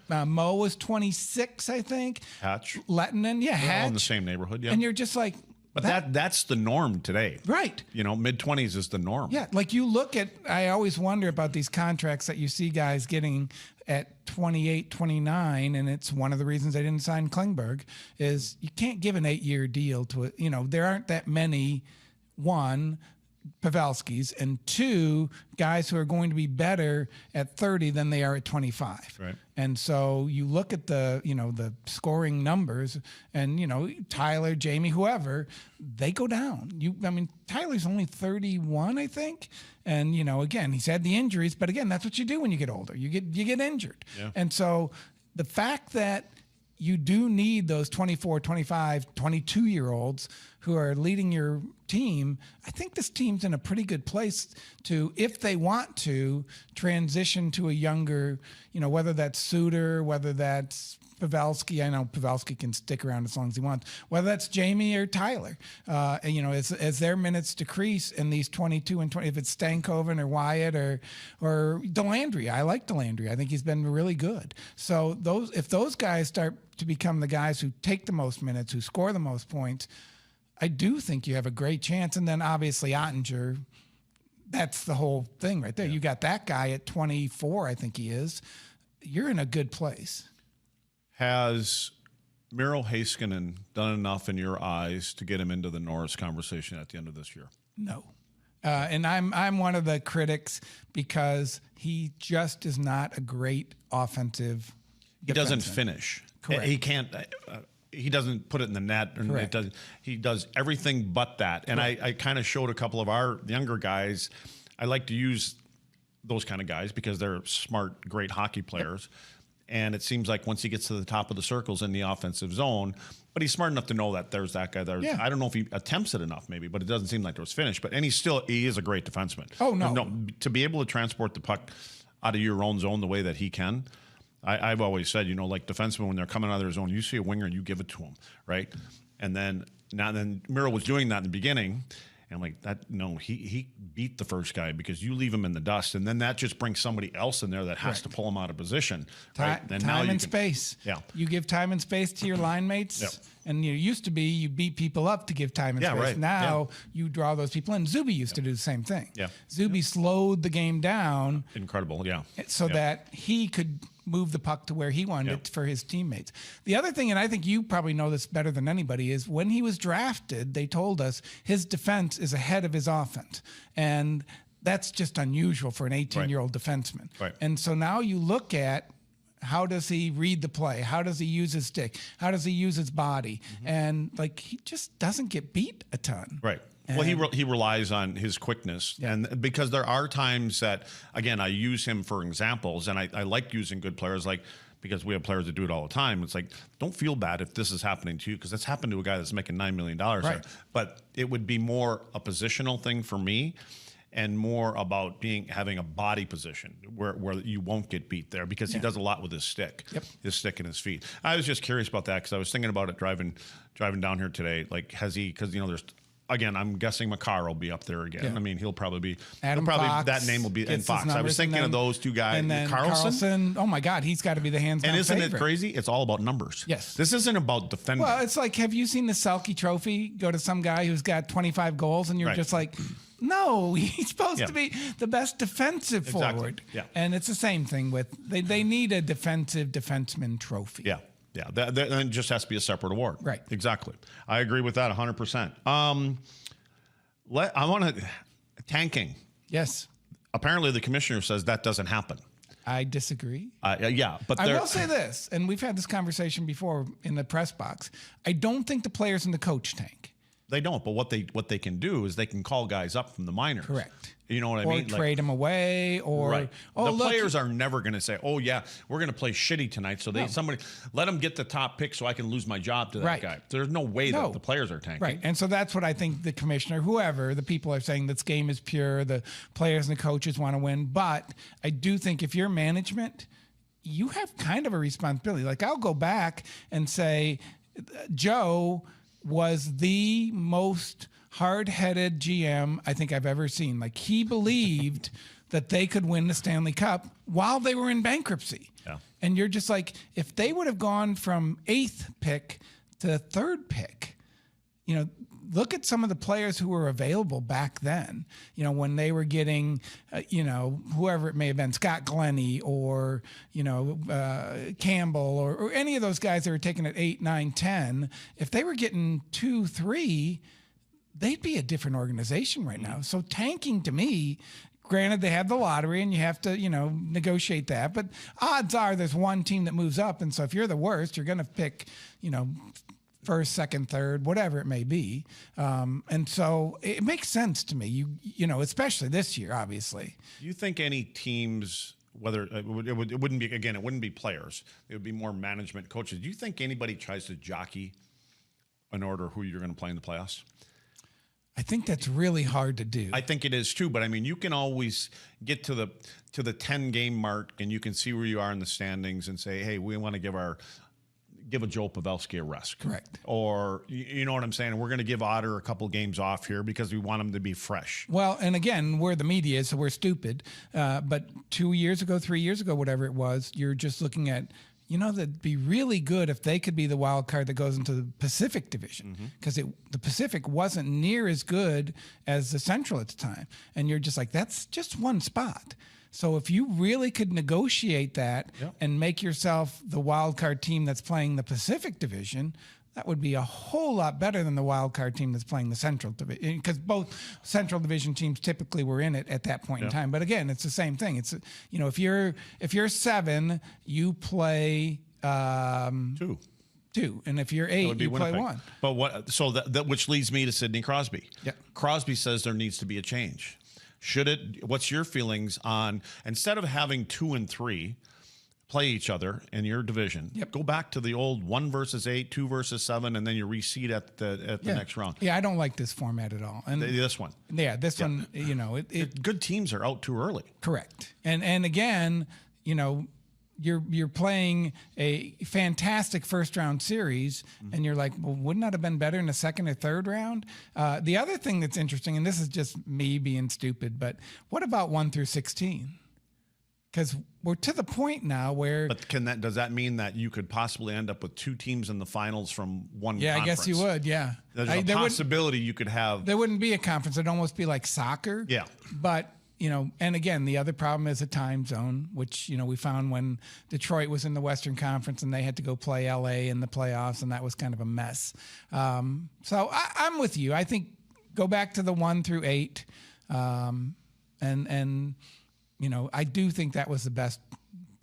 Mo was 26, I think. Hatch. Lettinen, Hatch. All in the same neighborhood, And you're just like... But that's the norm today. Right. Mid-20s is the norm. Yeah, you look at... I always wonder about these contracts that you see guys getting at 28, 29, and it's one of the reasons I didn't sign Klingberg, is you can't give an 8-year deal to it. There aren't that many, Pavelski's and 2 guys who are going to be better at 30 than they are at 25. Right. And so you look at the, the scoring numbers and, Tyler, Jamie, whoever, they go down. Tyler's only 31, I think. And, again, he's had the injuries, but again, that's what you do when you get older. You get injured. Yeah. And so the fact that you do need those 24, 25, 22-year-olds who are leading your team. I think this team's in a pretty good place to, if they want to, transition to a younger, whether that's Suter, whether that's Pavelski. I know Pavelski can stick around as long as he wants. Whether that's Jamie or Tyler, as their minutes decrease in these 22 and 20, if it's Stankoven or Wyatt or Delandry. I like Delandry. I think he's been really good. So if those guys start to become the guys who take the most minutes, who score the most points, I do think you have a great chance. And then obviously Ottinger, that's the whole thing right there. Yeah. You got that guy at 24, I think he is. You're in a good place. Has Miro Heiskanen done enough in your eyes to get him into the Norris conversation at the end of this year? No. And I'm one of the critics because he just is not a great offensive He doesn't finish. Correct. He can't. He doesn't put it in the net. And Correct. He does everything but that. And I kind of showed a couple of our younger guys. I like to use those kind of guys because they're smart, great hockey players. Yep. And it seems like once he gets to the top of the circles in the offensive zone, but he's smart enough to know that there's that guy there. Yeah. I don't know if he attempts it enough, maybe, but it doesn't seem like there was finished. But he is a great defenseman. Oh no, to be able to transport the puck out of your own zone the way that he can. I've always said, like defensemen, when they're coming out of their zone, you see a winger and you give it to them, right? And then Miro was doing that in the beginning. And I'm like, he beat the first guy because you leave him in the dust, and then that just brings somebody else in there that has to pull him out of position. Right? And time and space. Yeah. You give time and space to your line mates. Yep. And used to be you beat people up to give time and space. Right. Now you draw those people in. Zuby used to do the same thing. Yeah. Zuby slowed the game down. Incredible, yeah. So that he could move the puck to where he wanted it for his teammates. The other thing, and I think you probably know this better than anybody, is when he was drafted, they told us his defense is ahead of his offense. And that's just unusual for an 18-year-old defenseman. Right. And so now you look at how does he read the play? How does he use his stick? How does he use his body? Mm-hmm. And he just doesn't get beat a ton. Right. Well, he relies on his quickness, and because there are times that, again, I use him for examples, and I like using good players, because we have players that do it all the time. It's like, don't feel bad if this is happening to you, because it's happened to a guy that's making $9 million. Right. But it would be more a positional thing for me, and more about having a body position where you won't get beat there, because he does a lot with his stick, his stick and his feet. I was just curious about that because I was thinking about it driving down here today. Has he? Because there's. Again, I'm guessing Makar will be up there again. Yeah. I mean, he'll probably be. Fox, that name will be in Fox. I was thinking of those two guys. And then Carlson. Oh my God, he's got to be the hands down And isn't favorite. It crazy? It's all about numbers. Yes. This isn't about defending. Well, it's like, have you seen the Selke Trophy go to some guy who's got 25 goals, and you're just like, no, he's supposed to be the best defensive forward. Yeah. And it's the same thing with they need a defensive defenseman trophy. Yeah. Yeah, that just has to be a separate award. Right. Exactly. I agree with that 100%. I want to tanking. Yes. Apparently, the commissioner says that doesn't happen. I disagree. Yeah, but I will say this, and we've had this conversation before in the press box. I don't think the players and the coach tank. They don't, but what they can do is they can call guys up from the minors. Correct. You know what I mean? Or trade them away, or players are never going to say, "Oh yeah, we're going to play shitty tonight." So somebody let them get the top pick so I can lose my job to that guy. There's no way that the players are tanking. Right, and so that's what I think the commissioner, whoever, the people are saying this game is pure. The players and the coaches want to win, but I do think if you're management, you have kind of a responsibility. Like I'll go back and say, Joe was the most hard-headed GM I think I've ever seen. Like he believed that they could win the Stanley Cup while they were in bankruptcy. Yeah. And you're just like, if they would have gone from 8th pick to 3rd pick, look at some of the players who were available back then, when they were getting, whoever it may have been, Scott Glennie or, Campbell or any of those guys that were taken at 8, 9, 10, if they were getting 2, 3, they'd be a different organization right now. So tanking to me, granted they have the lottery and you have to, negotiate that, but odds are there's one team that moves up. And so if you're the worst, you're going to pick, first, second, third, whatever it may be. And so it makes sense to me, especially this year, obviously. Do you think any teams, whether it wouldn't be, again, it wouldn't be players, it would be more management, coaches. Do you think anybody tries to jockey in order who you're going to play in the playoffs? I think that's really hard to do. I think it is too, but I mean, you can always get to the 10-game mark and you can see where you are in the standings and say, hey, we want to give a Joe Pavelski a rest. Correct. Or, you know what I'm saying? We're going to give Otter a couple games off here because we want him to be fresh. Well, and again, we're the media, so we're stupid. But 2 years ago, 3 years ago, whatever it was, you're just looking at, that'd be really good if they could be the wild card that goes into the Pacific Division, because the Pacific wasn't near as good as the Central at the time. And you're just like, that's just one spot. So if you really could negotiate that and make yourself the wild card team that's playing the Pacific Division, that would be a whole lot better than the wild card team that's playing the Central Division, because both Central Division teams typically were in it at that point in time. But again, it's the same thing. It's, if you're 7, you play 2. And if you're 8, you play 1. But so that which leads me to Sidney Crosby. Yeah. Crosby says there needs to be a change. What's your feelings on, instead of having 2 and 3 play each other in your division, go back to the old 1 versus 8, 2 versus 7, and then you reseed at the next round? Yeah, I don't like this format at all. And this one. Yeah, this one, good teams are out too early. Correct. And again, you're playing a fantastic first round series, and you're like, well, wouldn't that have been better in the second or third round? The other thing that's interesting, and this is just me being stupid, but what about 1 through 16? Because we're to the point now where. But does that mean that you could possibly end up with 2 teams in the finals from one conference? I guess you would. Yeah, there's a possibility you could have. There wouldn't be a conference. It'd almost be like soccer. Yeah, but. And again, the other problem is a time zone, which, we found when Detroit was in the Western Conference and they had to go play LA in the playoffs, and that was kind of a mess. So I'm with you. I think go back to the 1 through 8. And I do think that was the best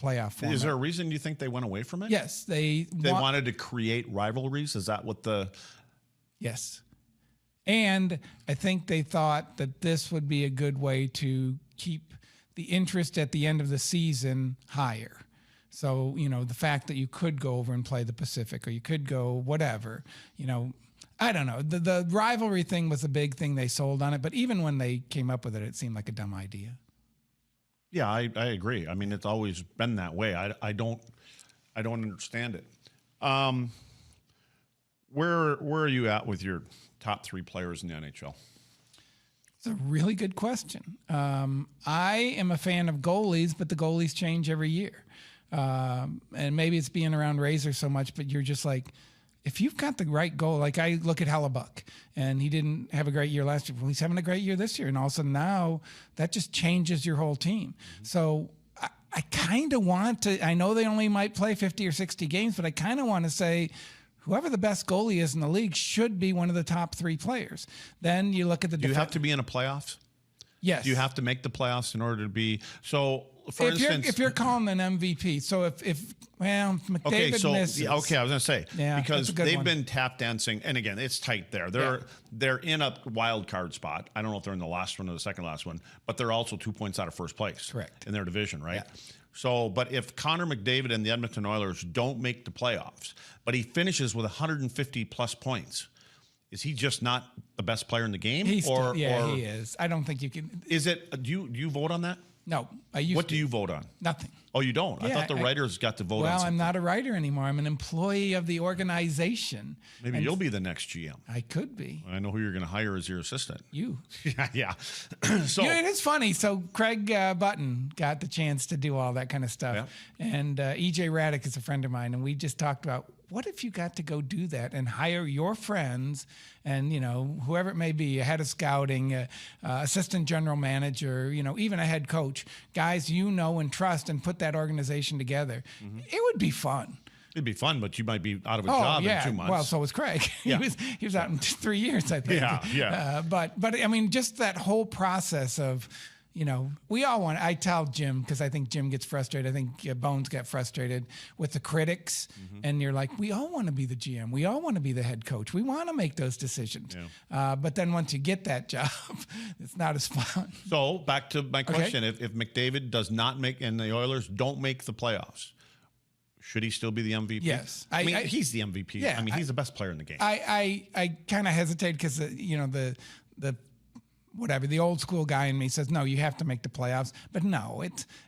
playoff format. Is there a reason you think they went away from it? Yes. They wanted to create rivalries. Is that what Yes. And I think they thought that this would be a good way to keep the interest at the end of the season higher. So, the fact that you could go over and play the Pacific, or you could go whatever, I don't know. The rivalry thing was a big thing they sold on it. But even when they came up with it, it seemed like a dumb idea. Yeah, I agree. I mean, it's always been that way. I don't understand it. Where are you at with your top 3 players in the NHL? It's a really good question. I am a fan of goalies, but the goalies change every year. And maybe it's being around Razor so much, but you're just like, if you've got the right goal, like I look at Hellebuck, and he didn't have a great year last year. Well, he's having a great year this year. And all of a sudden now that just changes your whole team. Mm-hmm. So I kind of want to, I know they only might play 50 or 60 games, but I kind of want to say, whoever the best goalie is in the league should be one of the top 3 players. Then you look at the. Do you have to be in a playoffs? Yes. Do you have to make the playoffs in order to be? So, for instance, if you're calling an MVP, so if McDavid misses. I was going to say, because they've one. Been tap dancing, and again, it's tight there. They're in a wild card spot. I don't know if they're in the last one or the second last one, but they're also 2 points out of first place. Correct. In their division, right? Yeah. So, but if Connor McDavid and the Edmonton Oilers don't make the playoffs, but he finishes with 150 plus points, is he just not the best player in the game? He is. I don't think you can. Is it? Do you vote on that? No, I used. What do you vote on? Nothing. Oh, you don't? Yeah, I thought the writers got to vote on something. Well, I'm not a writer anymore. I'm an employee of the organization. Maybe you'll be the next GM. I could be. I know who you're going to hire as your assistant. You. Yeah. So it is funny. So Craig Button got the chance to do all that kind of stuff. Yeah. And EJ Raddick is a friend of mine, and we just talked about, what if you got to go do that and hire your friends and, whoever it may be, a head of scouting, assistant general manager, even a head coach, guys and trust, and put that organization together. Mm-hmm. It would be fun. It'd be fun, but you might be out of a Oh, job yeah. in 2 months. Well, so was Craig. Yeah. he was out in 3 years, I think. Yeah. But I mean, just that whole process of, we all want. I tell Jim, because I think Jim gets frustrated. I think Bones got frustrated with the critics, and you're like, we all want to be the GM. We all want to be the head coach. We want to make those decisions. Yeah. But then once you get that job, it's not as fun. So back to my question: If McDavid does not make and the Oilers don't make the playoffs, should he still be the MVP? Yes. I mean, he's the MVP. Yeah, I mean, he's the best player in the game. I kind of hesitate because the old school guy in me says no, you have to make the playoffs. But no,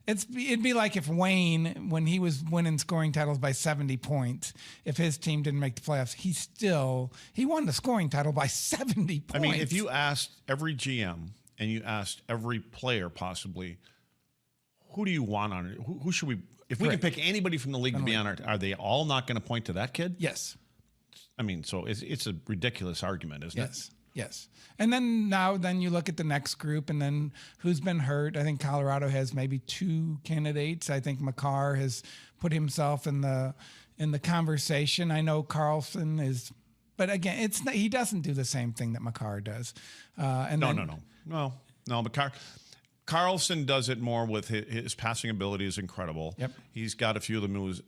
it'd be like if Wayne, when he was winning scoring titles by 70 points, if his team didn't make the playoffs, he won the scoring title by 70 points. I mean, if you asked every GM and you asked every player possibly, who do you want on it? Who should we? If we can pick anybody from the league to be on are they all not going to point to that kid? Yes. I mean, so it's a ridiculous argument, isn't it? Yes. And then you look at the next group, and then who's been hurt. I think Colorado has maybe 2 candidates. I think Makar has put himself in the conversation. I know Carlson is, but again, he doesn't do the same thing that Makar does. No. Makar. Carlson does it more with his passing ability is incredible. Yep. He's got a few of the moves.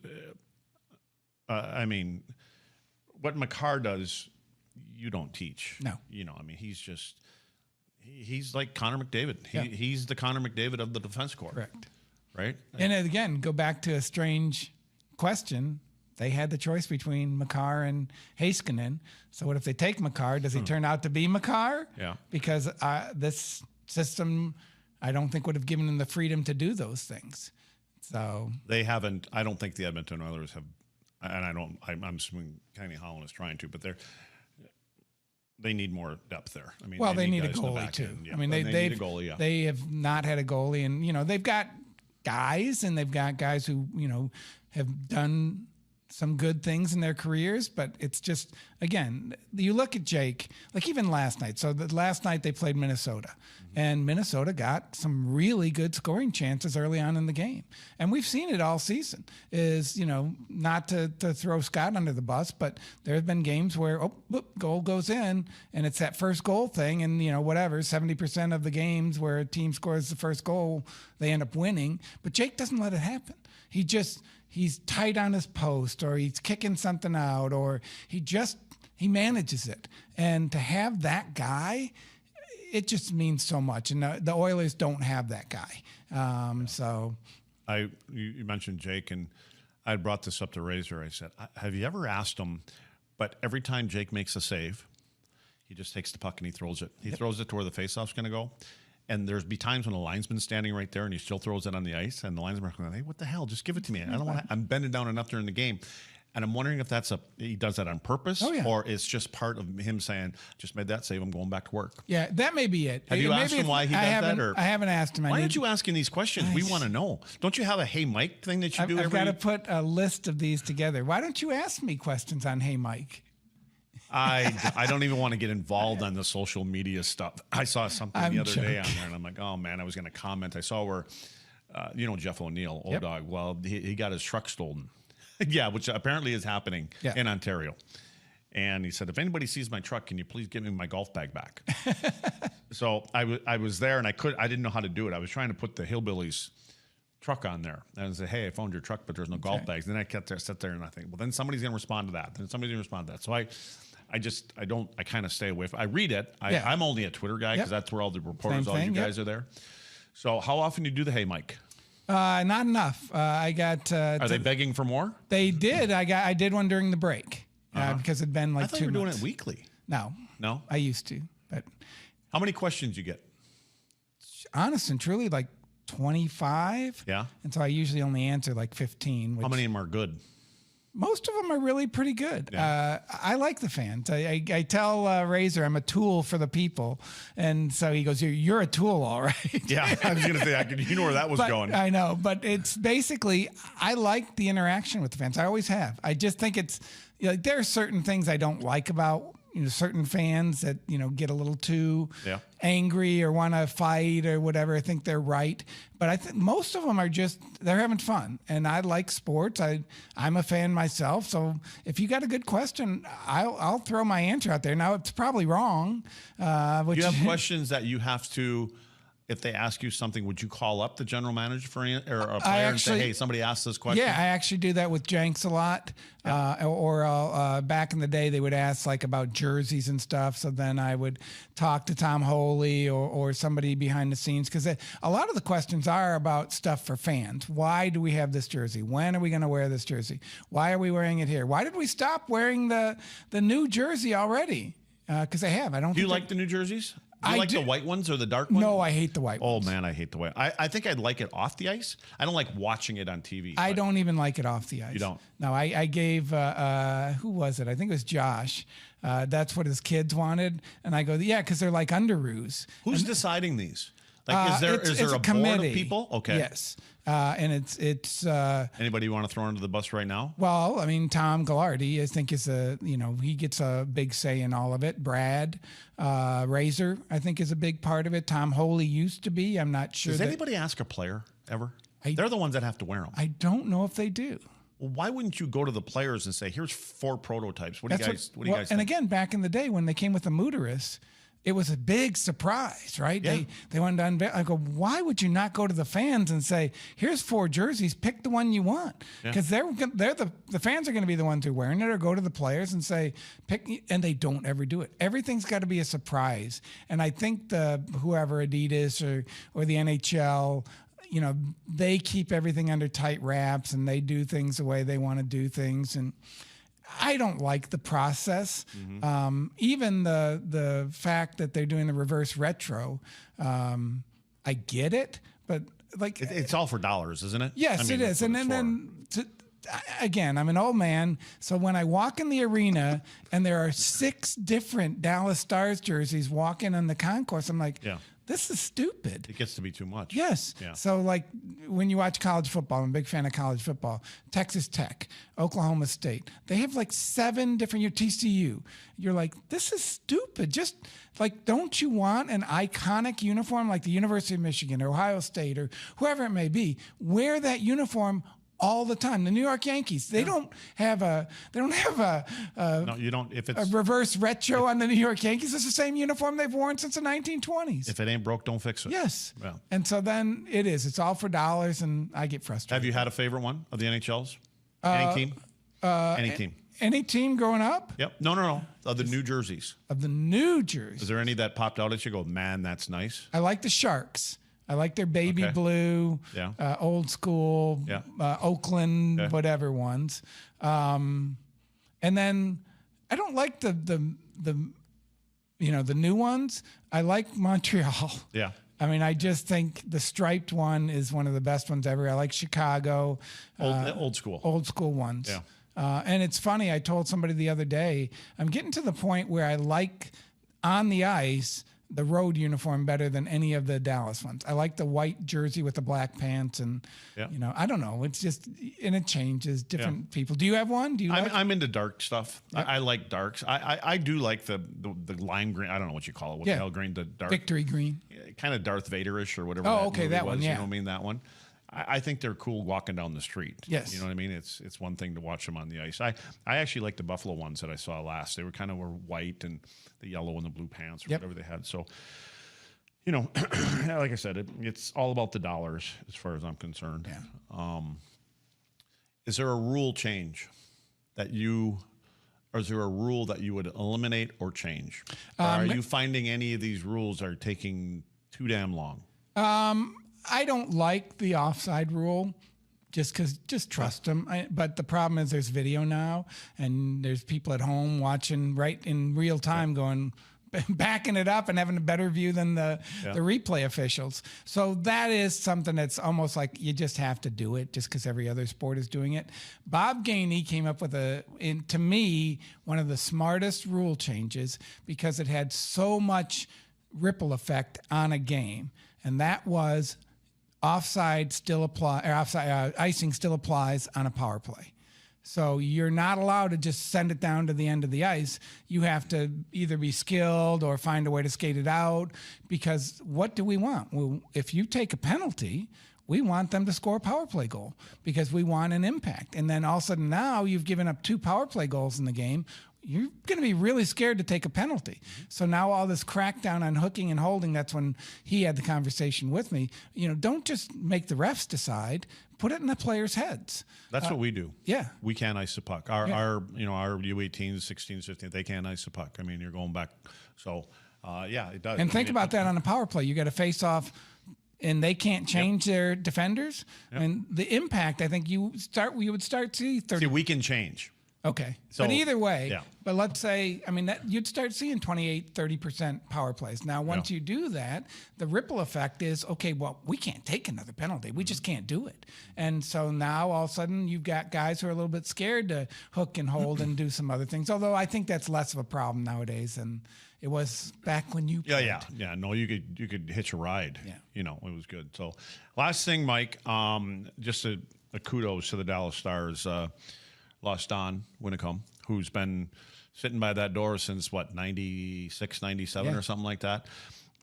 I mean, what Makar does, you don't teach. No. I mean, he's like Connor McDavid. He's the Connor McDavid of the defense corps. Correct. Right? And again, go back to a strange question. They had the choice between Makar and Heiskanen. So what if they take Makar? Does he turn out to be Makar? Yeah. Because this system, I don't think would have given him the freedom to do those things. So they haven't. I don't think the Edmonton Oilers have, and I'm assuming Kenny Holland is trying to, but they need more depth there. I mean, they need a guys in the goalie back too. end. Yeah, I mean, they need a goalie. Yeah. They have not had a goalie, and they've got guys, and they've got guys who have done some good things in their careers, but it's just, again, you look at Jake, like even last night. So last night they played Minnesota, and Minnesota got some really good scoring chances early on in the game. And we've seen it all season is, not to throw Scott under the bus, but there have been games where, goal goes in, and it's that first goal thing. And, 70% of the games where a team scores the first goal, they end up winning. But Jake doesn't let it happen. He's tight on his post, or he's kicking something out, or he manages it. And to have that guy, it just means so much. And the Oilers don't have that guy. So you mentioned Jake, and I brought this up to Razor. I said, have you ever asked him, but every time Jake makes a save, he just takes the puck and he throws it. He throws it to where the faceoff's going to go. And there's be times when the linesman's standing right there and he still throws it on the ice, and the linesman going, hey, what the hell? Just give it to me. I don't want. I'm bending down enough during the game, and I'm wondering if he does that on purpose, or it's just part of him saying, just made that save. I'm going back to work. Yeah, that may be it. Have you asked him why he does that? Or I haven't asked him. Why aren't you asking these questions? We want to know. Don't you have a Hey Mike thing that you do? I've got to put a list of these together. Why don't you ask me questions on Hey Mike? I don't even want to get involved on the social media stuff. I saw something the other day on there, and I'm like, oh man, I was going to comment. I saw where, Jeff O'Neill, old dog. Well, he got his truck stolen. Yeah, which apparently is happening in Ontario. And he said, if anybody sees my truck, can you please give me my golf bag back? So I was there, and I didn't know how to do it. I was trying to put the Hillbillies truck on there, and I said, hey, I found your truck, but there's no golf bags. Then I sit there and I think, well, then somebody's going to respond to that. Then somebody's going to respond to that. So I kind of stay away from. I read it. I'm only a Twitter guy because that's where all the reporters, all you guys are there. So how often do you do the Hey Mike? Not enough. I got. Are they begging for more? They did. I did one during the break because it'd been like I thought 2 you were months. doing it weekly. No. I used to, but how many questions you get? Honest and truly, like 25. Yeah. And so I usually only answer like 15. How many of them are good? Most of them are really pretty good. Yeah. I like the fans. I tell Razor I'm a tool for the people. And so he goes, you're a tool, all right. Yeah, I was going to say, you know where that was going. I know, but it's basically, I like the interaction with the fans. I always have. I just think it's, there are certain things I don't like about, certain fans that get a little too Yeah. angry or want to fight or whatever. I think they're right, but I think most of them are just they're having fun, and I like sports. I'm a fan myself, so if you got a good question, I'll throw my answer out there. Now it's probably wrong. Do you have questions that you have to? If they ask you something, would you call up the general manager or a player and say, "Hey, somebody asked this question"? Yeah, I actually do that with Jenks a lot. Or back in the day, they would ask like about jerseys and stuff. So then I would talk to Tom Holy or somebody behind the scenes, because a lot of the questions are about stuff for fans. Why do we have this jersey? When are we going to wear this jersey? Why are we wearing it here? Why did we stop wearing the new jersey already? Because I have. I don't. Do you like the new jerseys? Do you like the white ones or the dark ones? No, I hate the white ones. Oh, man, I hate the white. I think I'd like it off the ice. I don't like watching it on TV. I don't even like it off the ice. You don't? No, I gave, who was it? I think it was Josh. That's what his kids wanted. And I go, yeah, because they're like underoos. Who's deciding these? Like, is there a committee. board of people? Okay. Yes. And it's anybody you want to throw under the bus right now? Well, I mean, Tom Gallardi, I think is he gets a big say in all of it. Brad Razor, I think, is a big part of it. Tom Holy used to be. I'm not sure. Does anybody ask a player ever? They're the ones that have to wear them. I don't know if they do. Well, why wouldn't you go to the players and say, "Here's 4 prototypes. What do you guys think?" And again, back in the day when they came with the Mooterus, it was a big surprise, right? Yeah. They wanted to unveil. I go, why would you not go to the fans and say, "Here's 4 jerseys, pick the one you want"? Because they're the fans are going to be the ones who are wearing it, or go to the players and say, "Pick," and they don't ever do it. Everything's got to be a surprise, and I think whoever Adidas or the NHL. They keep everything under tight wraps, and they do things the way they want to do things. And I don't like the process. Mm-hmm. Even the fact that they're doing the reverse retro, I get it, but like it's all for dollars, isn't it? Yes, it is. And then again, I'm an old man, so when I walk in the arena and there are 6 different Dallas Stars jerseys walking on the concourse, I'm like, this is stupid. It gets to be too much. Yes. Yeah. So like when you watch college football, I'm a big fan of college football. Texas Tech, Oklahoma State, they have like 7 different TCU. You're like, this is stupid. Just like, don't you want an iconic uniform like the University of Michigan or Ohio State or whoever it may be? Wear that uniform all the time. The New York Yankees, they don't have a no, you don't. If it's a reverse retro on the New York Yankees, it's the same uniform they've worn since the 1920s. If it ain't broke, don't fix it. Yes. Yeah. And so then it's all for dollars, and I get frustrated. Have you had a favorite one of the NHLs? Any team? Any team? Any team growing up? Yep. No. Of the New Jerseys. Of the New Jerseys. Is there any that popped out at you? Go, man, that's nice. I like the Sharks. I like their baby blue, old school, Oakland, whatever ones. And then I don't like the new ones. I like Montreal. Yeah. I mean, I just think the striped one is one of the best ones ever. I like Chicago. Old school. Old school ones. Yeah. And it's funny, I told somebody the other day, I'm getting to the point where I like on the ice the road uniform better than any of the Dallas ones. I like the white jersey with the black pants, and I don't know. It's just, and it changes. Different people. Do you have one? Do you? I'm into dark stuff. Yep. I like darks. I do like the lime green. I don't know what you call it. What the hell green? The dark victory green. Kind of Darth Vader-ish or whatever. Oh, okay, that was, one. Yeah. You know what I mean? That one. I think they're cool walking down the street. Yes. You know what I mean? It's one thing to watch them on the ice. I actually like the Buffalo ones that I saw last. They were white and the yellow and the blue pants or whatever they had. So, like I said, it's all about the dollars as far as I'm concerned. Yeah. Is there a rule change or is there a rule that you would eliminate or change? Or are you finding any of these rules are taking too damn long? I don't like the offside rule just trust them. But the problem is there's video now, and there's people at home watching right in real time going, backing it up and having a better view than the replay officials. So that is something that's almost like you just have to do it just because every other sport is doing it. Bob Gainey came up with to me, one of the smartest rule changes because it had so much ripple effect on a game. And that was icing still applies on a power play. So you're not allowed to just send it down to the end of the ice. You have to either be skilled or find a way to skate it out, because what do we want? Well, if you take a penalty, we want them to score a power play goal because we want an impact. And then all of a sudden now you've given up 2 power play goals in the game. You're going to be really scared to take a penalty. So now all this crackdown on hooking and holding, that's when he had the conversation with me. Don't just make the refs decide. Put it in the players' heads. That's what we do. Yeah. We can't ice the puck. Our U18s, 16s, 15s, they can't ice the puck. I mean, you're going back. So, it does. And think about that on a power play. You got to face off, and they can't change their defenders. Yep. And the impact, I think you would start to see 30. See, we can change. Okay. So, but either way, but let's say, you'd start seeing 28, 30% power plays. Now, once you do that, the ripple effect is, okay, well, we can't take another penalty. We just can't do it. And so now all of a sudden you've got guys who are a little bit scared to hook and hold and do some other things. Although I think that's less of a problem nowadays than it was back when you played. Yeah. No, you could hitch a ride. Yeah. It was good. So last thing, Mike, just a kudos to the Dallas Stars. Lost Don Winnicombe, who's been sitting by that door since, 96, 97 or something like that.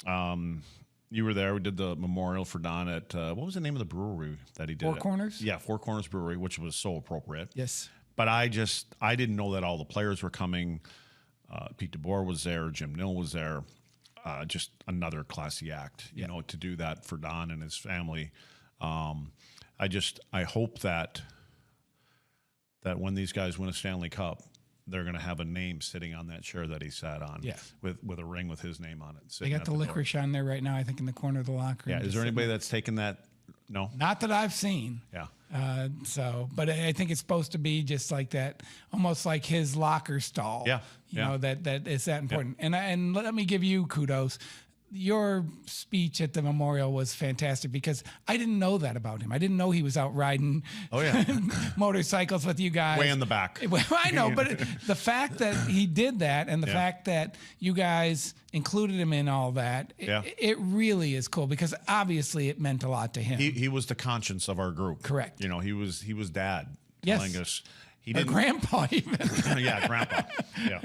You were there. We did the memorial for Don at, what was the name of the brewery that he did? Four Corners? Yeah, Four Corners Brewery, which was so appropriate. Yes. But I didn't know that all the players were coming. Pete DeBoer was there. Jim Nill was there. Just another classy act, to do that for Don and his family. I hope that when these guys win a Stanley Cup, they're going to have a name sitting on that chair that he sat on with a ring with his name on it. They got the licorice on there right now, I think, in the corner of the locker room. Yeah, is there anybody that's taken that? No? Not that I've seen. Yeah. But I think it's supposed to be just like that, almost like his locker stall. Yeah. That is that important. Yeah. And let me give you kudos. Your speech at the memorial was fantastic because I didn't know that about him. I didn't know he was out riding motorcycles with you guys. Way in the back. Well, I know, but the fact that he did that and the fact that you guys included him in all that, it really is cool because obviously it meant a lot to him. He was the conscience of our group. Correct. He was dad telling us. He didn't, grandpa even. Yeah, grandpa. Yeah.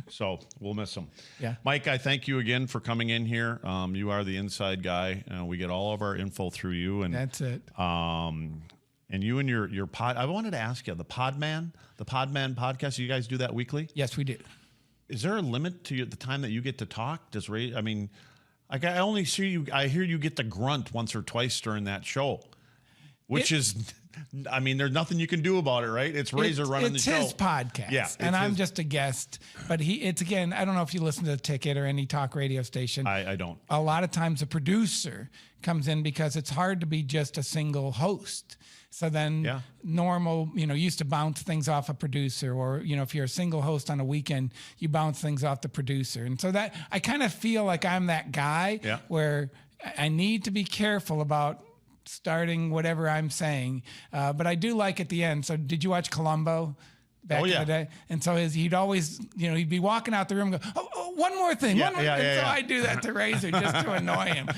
So we'll miss him. Yeah. Mike, I thank you again for coming in here. You are the inside guy. We get all of our info through you. And that's it. And you and your pod. I wanted to ask you, the Podman podcast. You guys do that weekly? Yes, we do. Is there a limit to the time that you get to talk? I only see you. I hear you get to grunt once or twice during that show, which is. There's nothing you can do about it, right? It's Razor running the show. It's his podcast. Yeah, and I'm just a guest. But again, I don't know if you listen to The Ticket or any talk radio station. I don't. A lot of times a producer comes in because it's hard to be just a single host. So then normal, used to bounce things off a producer or, if you're a single host on a weekend, you bounce things off the producer. And so that I kind of feel like I'm that guy where I need to be careful about starting whatever I'm saying. But I do like at the end. So did you watch Columbo back in the day? And so he'd always, he'd be walking out the room and go, one more thing. So I do that to Razor just to annoy him.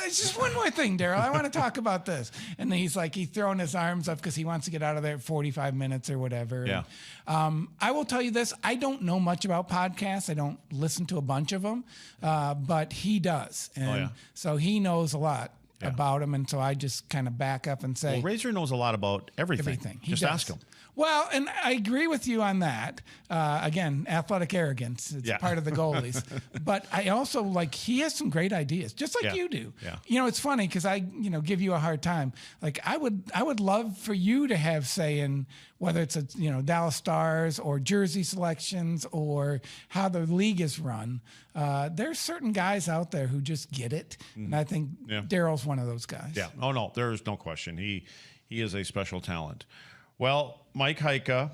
It's just one more thing, Daryl. I want to talk about this. And then he's throwing his arms up because he wants to get out of there at 45 minutes or whatever. Yeah. And, I will tell you this. I don't know much about podcasts. I don't listen to a bunch of them. But he does. And so he knows a lot about him, and so I just kind of back up and say, well, Razor knows a lot about everything. He just does. ask him. Well, and I agree with you on that. Again, athletic arrogance. It's part of the goalies. But I also he has some great ideas, just like you do. Yeah. It's funny because I, give you a hard time. I would love for you to have say in whether it's Dallas Stars or jersey selections or how the league is run. There's certain guys out there who just get it, and I think Daryl's one of those guys. Yeah. Oh no, there is no question. He is a special talent. Well, Mike Heika,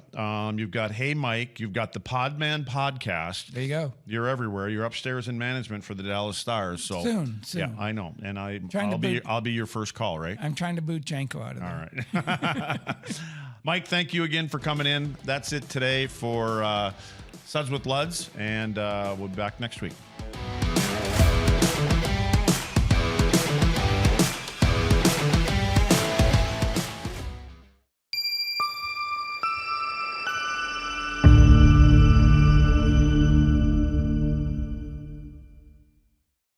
you've got Hey Mike, you've got the Podman podcast. There you go. You're everywhere. You're upstairs in management for the Dallas Stars. So soon. Yeah, I know. And I'll be your first call, right? I'm trying to boot Janko out of there. All right. Mike, thank you again for coming in. That's it today for Suds with Luds, and we'll be back next week.